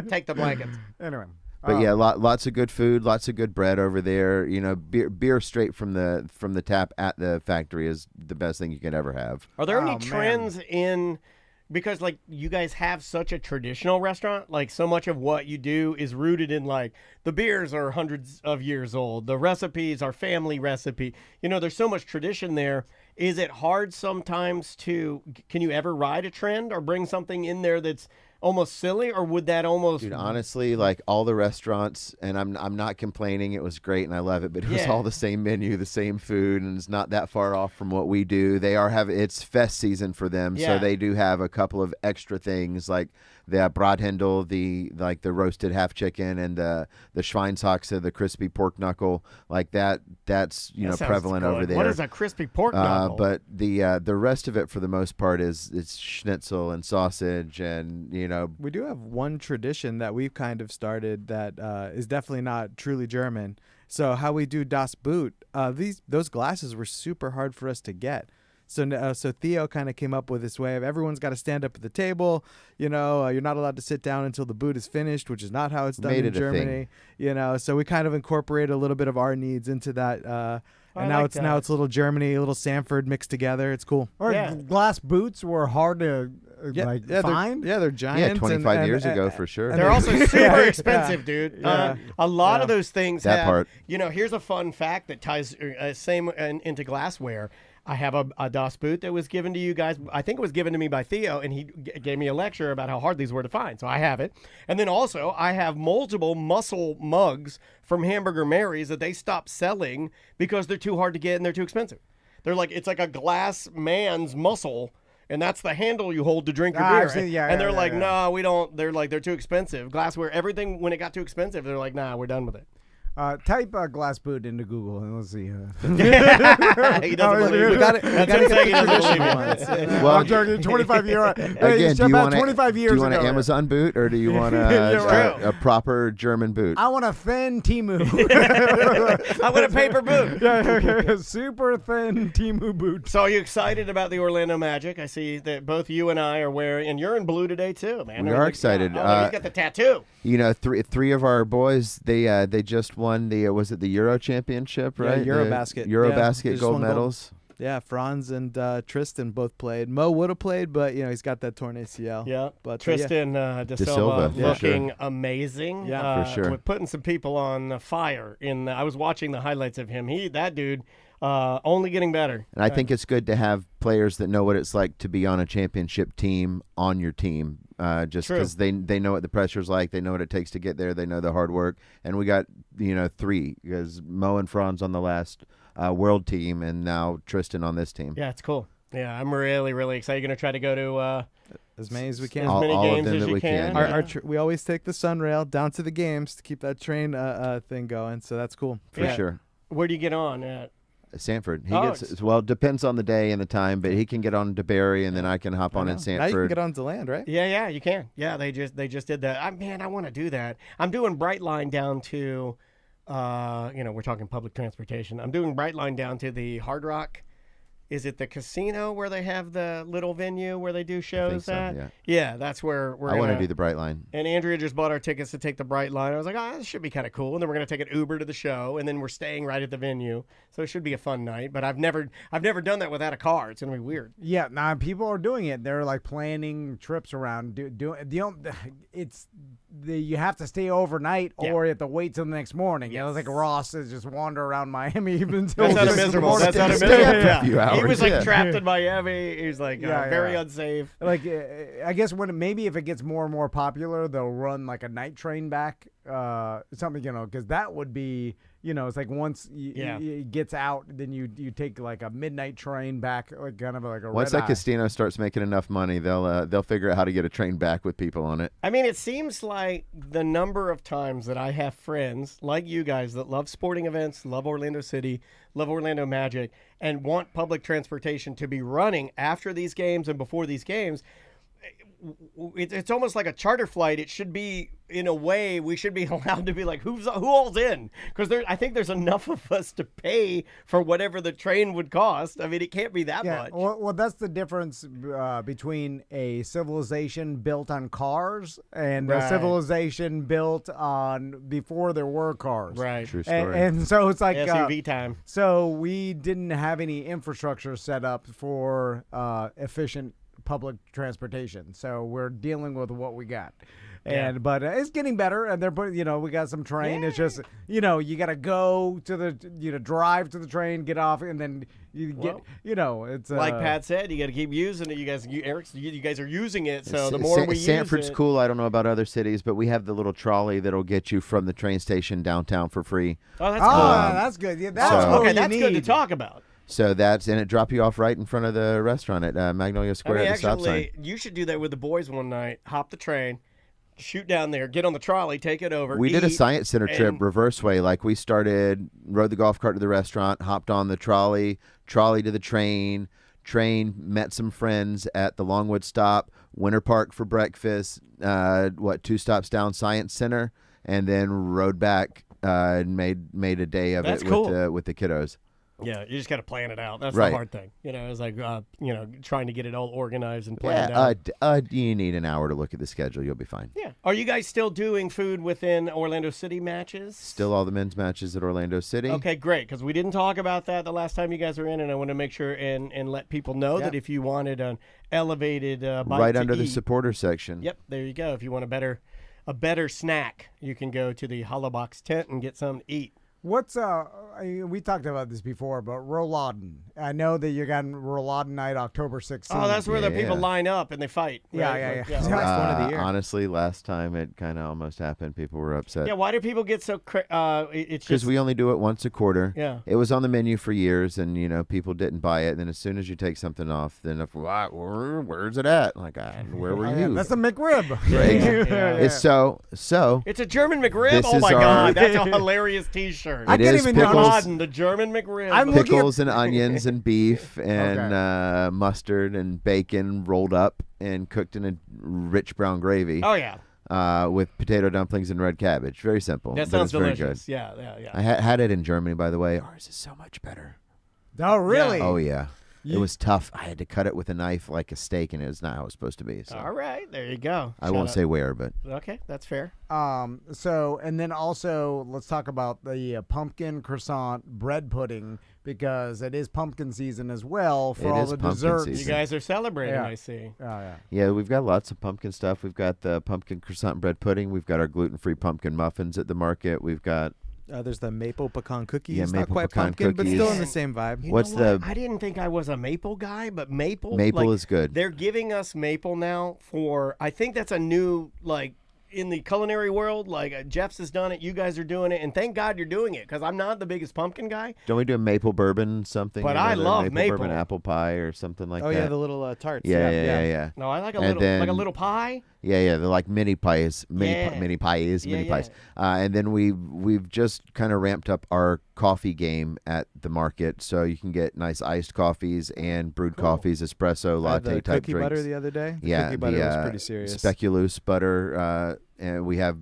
Take the blankets. Anyway. But yeah, lots of good food, lots of good bread over there. Beer straight from the tap at the factory is the best thing you can ever have. Are there any trends in? Because, like, you guys have such a traditional restaurant, like, so much of what you do is rooted in, like, the beers are hundreds of years old. The recipes are family recipe. There's so much tradition there. Is it hard sometimes can you ever ride a trend or bring something in there that's almost silly, or would that almost... Dude, honestly, like, all the restaurants, and I'm not complaining, it was great and I love it, but it was all the same menu, the same food, and it's not that far off from what we do. They it's fest season for them, so they do have a couple of extra things, like the Brathendel, the roasted half chicken, and the Schweinshaxe, the crispy pork knuckle, like that's prevalent over there. What is a crispy pork knuckle? But the rest of it, for the most part, it's schnitzel and sausage, and we do have one tradition that we've kind of started that is definitely not truly German. So how we do Das Boot, those glasses were super hard for us to get. So Theo kind of came up with this way of everyone's got to stand up at the table. You're not allowed to sit down until the boot is finished, which is not how it's done in Germany. So we kind of incorporate a little bit of our needs into that. And now it's a little Germany, a little Sanford mixed together. It's cool. Glass boots were hard to find. They're giant. Yeah, 25 years ago for sure. They're also super expensive, dude. A lot of those things part. Here's a fun fact that ties same into glassware. I have a Das Boot that was given to you guys. I think it was given to me by Theo, and he gave me a lecture about how hard these were to find. So I have it. And then also I have multiple muscle mugs from Hamburger Mary's that they stopped selling because they're too hard to get and they're too expensive. They're like, it's like a glass man's muscle, and that's the handle you hold to drink your beer. They're like, no, we don't. They're like, they're too expensive. Glassware, everything, when it got too expensive, they're like, nah, we're done with it. Type glass boot into Google and let's see. He doesn't believe it. That's him saying he doesn't believe it. Well, I'm joking. 25 years. Again, do you want 25 years do you want an ago. Amazon boot, or do you want a proper German boot? I want a thin Temu. I want a paper boot. Super thin Temu boot. So are you excited about the Orlando Magic? I see that both you and I are wearing, and you're in blue today too, man. We are excited. He's got the tattoo. Three of our boys, they just won the was it the Euro Championship, right? Yeah, Eurobasket. Eurobasket gold medals. Yeah, Franz and Tristan both played. Mo would have played, but he's got that torn ACL. Yeah, but Tristan De Silva looking sure. amazing. Yeah, for sure. We're putting some people on fire. I was watching the highlights of him. That dude, only getting better. And I think it's good to have players that know what it's like to be on a championship team on your team. Just because they know what the pressure's like, they know what it takes to get there, they know the hard work, and we got three, because Mo and Franz on the last world team, and now Tristan on this team. Yeah, it's cool. Yeah, I'm really, really excited. You're gonna try to go to As many as we can. As many all of games them as that you we can. can, Our we always take the Sunrail down to the games to keep that train thing going. So that's cool. For sure. Where do you get on at? Sanford. He Oh, gets well. Depends on the day and the time, but he can get on to Barry, and then I can hop on at Sanford. Now you can get on to land, right? Yeah, you can. Yeah, they just did that. I want to do that. I'm doing Brightline down to, we're talking public transportation. I'm doing Brightline down to the Hard Rock. Is it the casino where they have the little venue where they do shows so, at? yeah. That's where we're I want to do the Brightline. And Andrea just bought our tickets to take the Brightline. I was like, this should be kind of cool. And then we're going to take an Uber to the show, and then we're staying right at the venue. So it should be a fun night. But I've never done that without a car. It's going to be weird. Yeah, now people are doing it. They're like planning trips around. You have to stay overnight, or you have to wait till the next morning. You know, it's like Ross is just wander around Miami even until That's not miserable. That's not miserable. A few hours, he was like trapped in Miami. He's like very unsafe. Like I guess maybe if it gets more and more popular, they'll run like a night train back, something, because that would be, it's like once it gets out, then you take like a midnight train back, like kind of like a Once red that eye. casino starts making enough money, they'll figure out how to get a train back with people on it. I mean, it seems like the number of times that I have friends like you guys that love sporting events, love Orlando City, love Orlando Magic, and want public transportation to be running after these games and before these games. It's almost like a charter flight. It should be, in a way, we should be allowed to be like, who all's in? Because I think there's enough of us to pay for whatever the train would cost. I mean, it can't be that much. Well, that's the difference between a civilization built on cars and a civilization built on before there were cars. Right. True story. And so it's like SUV time. So we didn't have any infrastructure set up for efficient public transportation, so we're dealing with what we got. But it's getting better, and they're putting, we got some train. It's just, you got to go to the, drive to the train, get off, and then you get, it's like Pat said, you got to keep using it. You guys are using it, so the more we use it. Sanford's cool. I don't know about other cities, but we have the little trolley that'll get you from the train station downtown for free. Oh, that's cool. That's good. Yeah, that's good to talk about. So and it drop you off right in front of the restaurant at Magnolia Square at the stop sign. You should do that with the boys one night. Hop the train, shoot down there, get on the trolley, take it over. We did a Science Center trip reverse way. Like we rode the golf cart to the restaurant, hopped on the trolley to the train, met some friends at the Longwood stop, Winter Park for breakfast, 2 stops down Science Center, and then rode back and made a day of That's it cool. with the kiddos. Yeah, you just got to plan it out. That's Right. the hard thing. It's like, trying to get it all organized and planned out. You need an hour to look at the schedule. You'll be fine. Yeah. Are you guys still doing food within Orlando City matches? Still all the men's matches at Orlando City. Okay, great, because we didn't talk about that the last time you guys were in, and I want to make sure and let people know that if you wanted an elevated bite right to under the eat- supporter section. Yep, there you go. If you want a better snack, you can go to the Hollow Box tent and get something to eat. What's we talked about this before, but Rolladen. I know that you got Rolladen night October 16th. Oh, that's where the people line up and they fight. Yeah. Right? Next one of the year. Honestly, last time it kind of almost happened. People were upset. Yeah, why do people get so? It's Because just we only do it once a quarter. Yeah. It was on the menu for years, and people didn't buy it. And then as soon as you take something off, then where's it at? Like, where were you? That's a McRib. Right. It's so. It's a German McRib. This Oh is my our- God, that's a hilarious T-shirt. I can't even know. Rolladen, the German McRib. Pickles and onions and beef and mustard and bacon rolled up and cooked in a rich brown gravy. Oh yeah. With potato dumplings and red cabbage. Very simple. That but sounds it's very delicious. good. Yeah. I had it in Germany, by the way. Ours is so much better. Oh, really? Oh, yeah. It was tough. I had to cut it with a knife like a steak, and it was not how it was supposed to be. So. All right, there you go. I won't say where, but okay, that's fair. So, and then also let's talk about the pumpkin croissant bread pudding, because it is pumpkin season as well for all the desserts. You guys are celebrating, Yeah. I see. Oh, yeah. Yeah, we've got lots of pumpkin stuff. We've got the pumpkin croissant bread pudding. We've got our gluten-free pumpkin muffins at the market. We've got there's the maple pecan cookies. Yeah, Not maple quite pecan pumpkin, but cookies. still in the same vibe. You What's know what? the- I didn't think I was a maple guy, but maple. Maple is good. They're giving us maple now for. I think that's a new in the culinary world, like Jeff's has done it, you guys are doing it, and thank God you're doing it, because I'm not the biggest pumpkin guy. Don't we do a maple bourbon something? But I love maple bourbon apple pie or something like that. Oh yeah, the little tarts. Yeah. No, I like a And little, like a then- little pie. Yeah, they're like mini pies, mini Yeah. pies. And then we've just kind of ramped up our coffee game at the market, so you can get nice iced coffees and brewed coffees, espresso, I had latte the type cookie drinks. butter the other day. The Yeah, cookie butter was pretty serious. Speculoos butter, and we have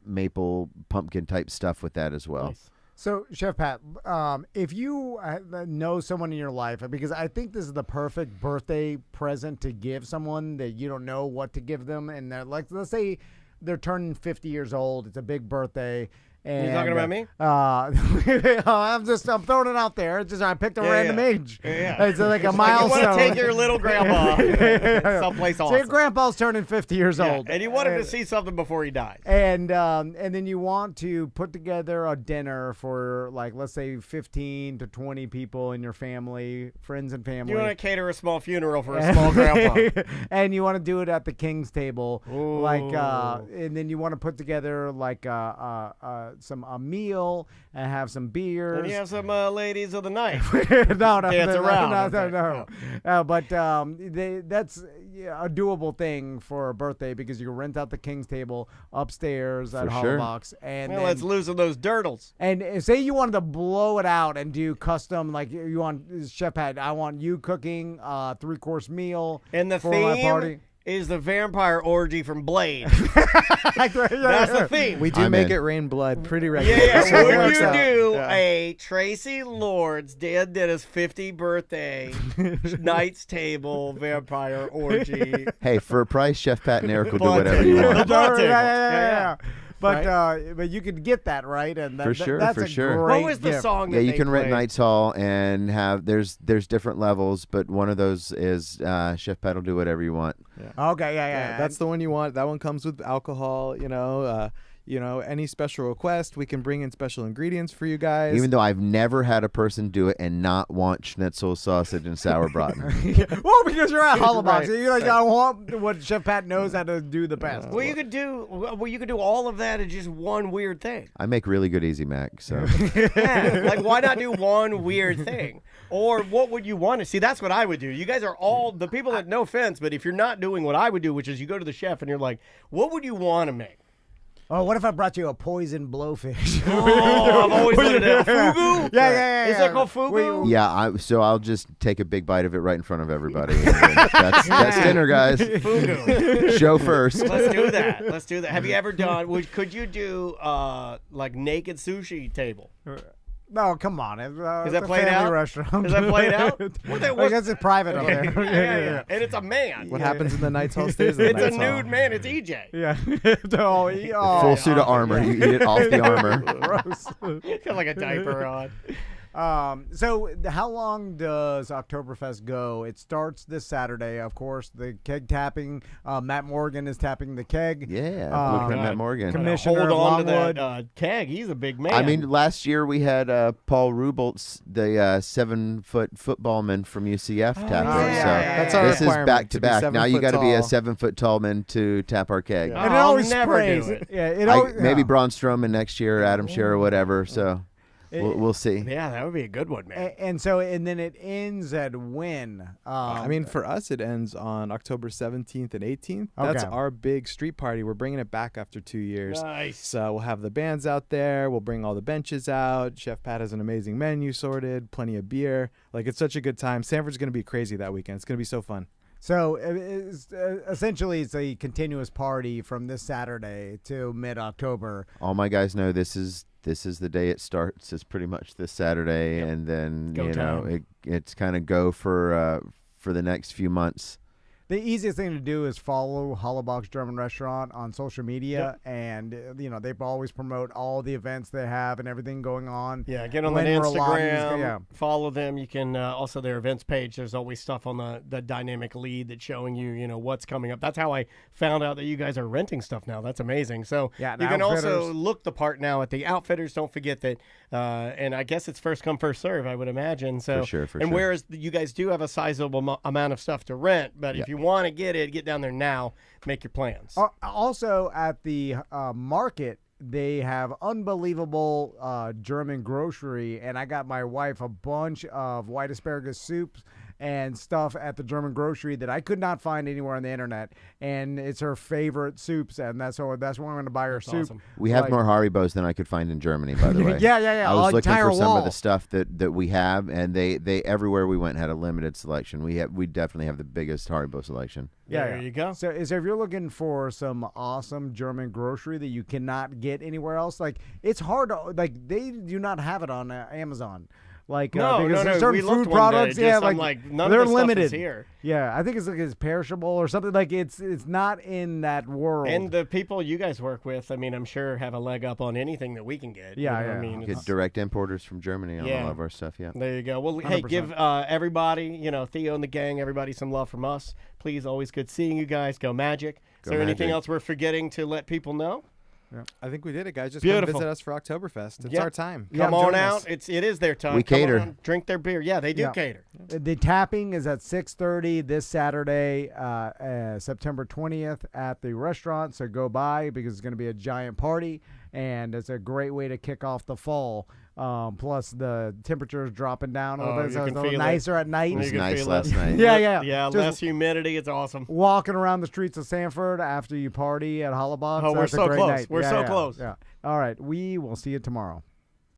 maple pumpkin type stuff with that as well. Nice. So, Chef Pat, if you know someone in your life, because I think this is the perfect birthday present to give someone that you don't know what to give them, and they're like, let's say they're turning 50 years old, it's a big birthday. And, You talking about me? I'm throwing it out there. It's just I picked a random age. Yeah. It's like a You milestone. want to take your little grandpa someplace So awesome. your grandpa's turning 50 years old, and you want him to see something before he dies. And then you want to put together a dinner for, like, let's say 15 to 20 people in your family, friends and family. You want to cater a small funeral for a small grandpa. And you want to do it at the king's table. Ooh. And then you want to put together like a meal and have some beers. And you have some ladies of the night. no, Dance around. No. But that's a doable thing for a birthday, because you can rent out the king's table upstairs at For sure. Hollowbox. And Well, then- let's loosen those dirtles. and say you wanted to blow it out and do custom, like you want Chef Pat, I want you cooking 3-course meal And the for my theme party. is the vampire orgy from Blade. That's the theme. We do I'm make in. it rain blood pretty regularly. Yeah, so it would works you out. do Yeah. a Tracy Lords Dad did his 50th birthday Knight's Table vampire orgy? Hey, for a price, Chef Pat and Eric will do Bud whatever you table. want. The bud table. Yeah. But you could get that right, and For sure, that's for a sure. great What was the gift. song that Yeah, you they can rent played? Knights Hall and have there's different levels, but one of those is Chef Pat will do whatever you want. Okay, yeah. That's the one you want. That one comes with alcohol. Any special request, we can bring in special ingredients for you guys. Even though I've never had a person do it and not want schnitzel sausage and sauerbraten. Well, because you're at Hollowbox, Right. you're like, I want what Chef Pat knows how to do the best. Well, you could do all of that in just one weird thing. I make really good Easy Mac, so Yeah, like why not do one weird thing? Or what would you want to see? That's what I would do. You guys are all the people that, no offense, but if you're not doing what I would do, which is you go to the chef and you're like, what would you want to make? Oh, what if I brought you a poison blowfish? Oh, I've always wanted to fugu. Yeah. Is that called fugu? yeah. So I'll just take a big bite of it right in front of everybody. And then that's dinner, guys. Fugu. Show first. Let's do that. Have you ever done? Could you do like naked sushi table? No, come on. Is that played out? Restaurant. Is that played out? I guess it's private up there. Yeah. And it's a man. what happens in the Knights Hall stays in the It's a Knights Hall. nude man. It's EJ. Yeah. Full suit of armor. You eat it off the armor. Gross. Got like a diaper on. So how long does Oktoberfest go? It starts this Saturday, of course. The keg tapping. Matt Morgan is tapping the keg. Yeah, Blueprint Matt Morgan. Commissioner Hold of on Longwood. to that keg. He's a big man. I mean, last year we had Paul Ruboltz, the 7-foot footballman from UCF, tapping. yeah, So yeah, That's our this is requirement, back to to be back. 7 Now you foot got to be a tall. 7-foot tall man to tap our keg. And it I'll always never sprays. do it. Yeah, it always, Maybe Braun Strowman next year, Adam Scherr or whatever. So we'll see. yeah, that would be a good one, man. And then it ends at when? I mean, for us, it ends on October 17th and 18th. That's Okay. our big street party. We're bringing it back after 2 years. Nice. So we'll have the bands out there. We'll bring all the benches out. Chef Pat has an amazing menu sorted, plenty of beer. Like, it's such a good time. Sanford's going to be crazy that weekend. It's going to be so fun. So essentially, it's a continuous party from this Saturday to mid-October. All my guys know this is the day it starts. It's pretty much this Saturday, and then Go time. it's kind of go for the next few months. The easiest thing to do is follow Hollowbox German Restaurant on social media, and they always promote all the events they have and everything going on. Yeah, get on When the we're allowed to use Instagram. yeah. Follow them. You can also their events page. There's always stuff on the dynamic lead that's showing you what's coming up. That's how I found out that you guys are renting stuff now. That's amazing. So Yeah, you can also Outfitters. look the part now at the Outfitters. Don't forget that, and I guess it's first come first serve. I would imagine. So For sure. and whereas you guys do have a sizable amount of stuff to rent, but if you want to get it, get down there now. Make your plans. Also, at the market, they have unbelievable German grocery, and I got my wife a bunch of white asparagus soups and stuff at the German grocery that I could not find anywhere on the internet, and it's her favorite soups, and that's where I'm going to buy her soup. Awesome. We have more Haribos than I could find in Germany, by the way. Yeah. I was looking entire for some wall. of the stuff that we have, and they everywhere we went had a limited selection. We definitely have the biggest Haribo selection. There you go. So if you're looking for some awesome German grocery that you cannot get anywhere else, like it's hard to they do not have it on Amazon. Like No. certain We food looked one day, products, just, yeah, I'm like none they're of this stuff limited. is here. Yeah, I think it's perishable or something. Like it's not in that world. And the people you guys work with, I mean, I'm sure have a leg up on anything that we can get. Yeah, you know yeah. what I mean, Get it's- direct importers from Germany on Yeah. all of our stuff. Yeah. There you go. Well, hey, 100%. give everybody, Theo and the gang, everybody some love from us. Please, always good seeing you guys. Go Magic. Is Go there anything Magic. else we're forgetting to let people know? Yeah. I think we did it, guys. Just Beautiful. come visit us for Oktoberfest. It's Yeah. our time. Come on join out. us. It is their time. We Come cater. on, drink their beer. Yeah, they do Yeah. cater. The tapping is at 6:30 this Saturday, September 20th at the restaurant. So go by because it's going to be a giant party, and it's a great way to kick off the fall. Plus the temperature is dropping down a little Oh, bit, you so it's can a little feel it. nicer at night. It was You can nice feel last it. night. Yeah. Yeah, Just less humidity. It's awesome. walking around the streets of Sanford after you party at Hollabox. Oh, we're that's a so great close. night. We're Yeah, so yeah, close. Yeah. All right. We will see you tomorrow.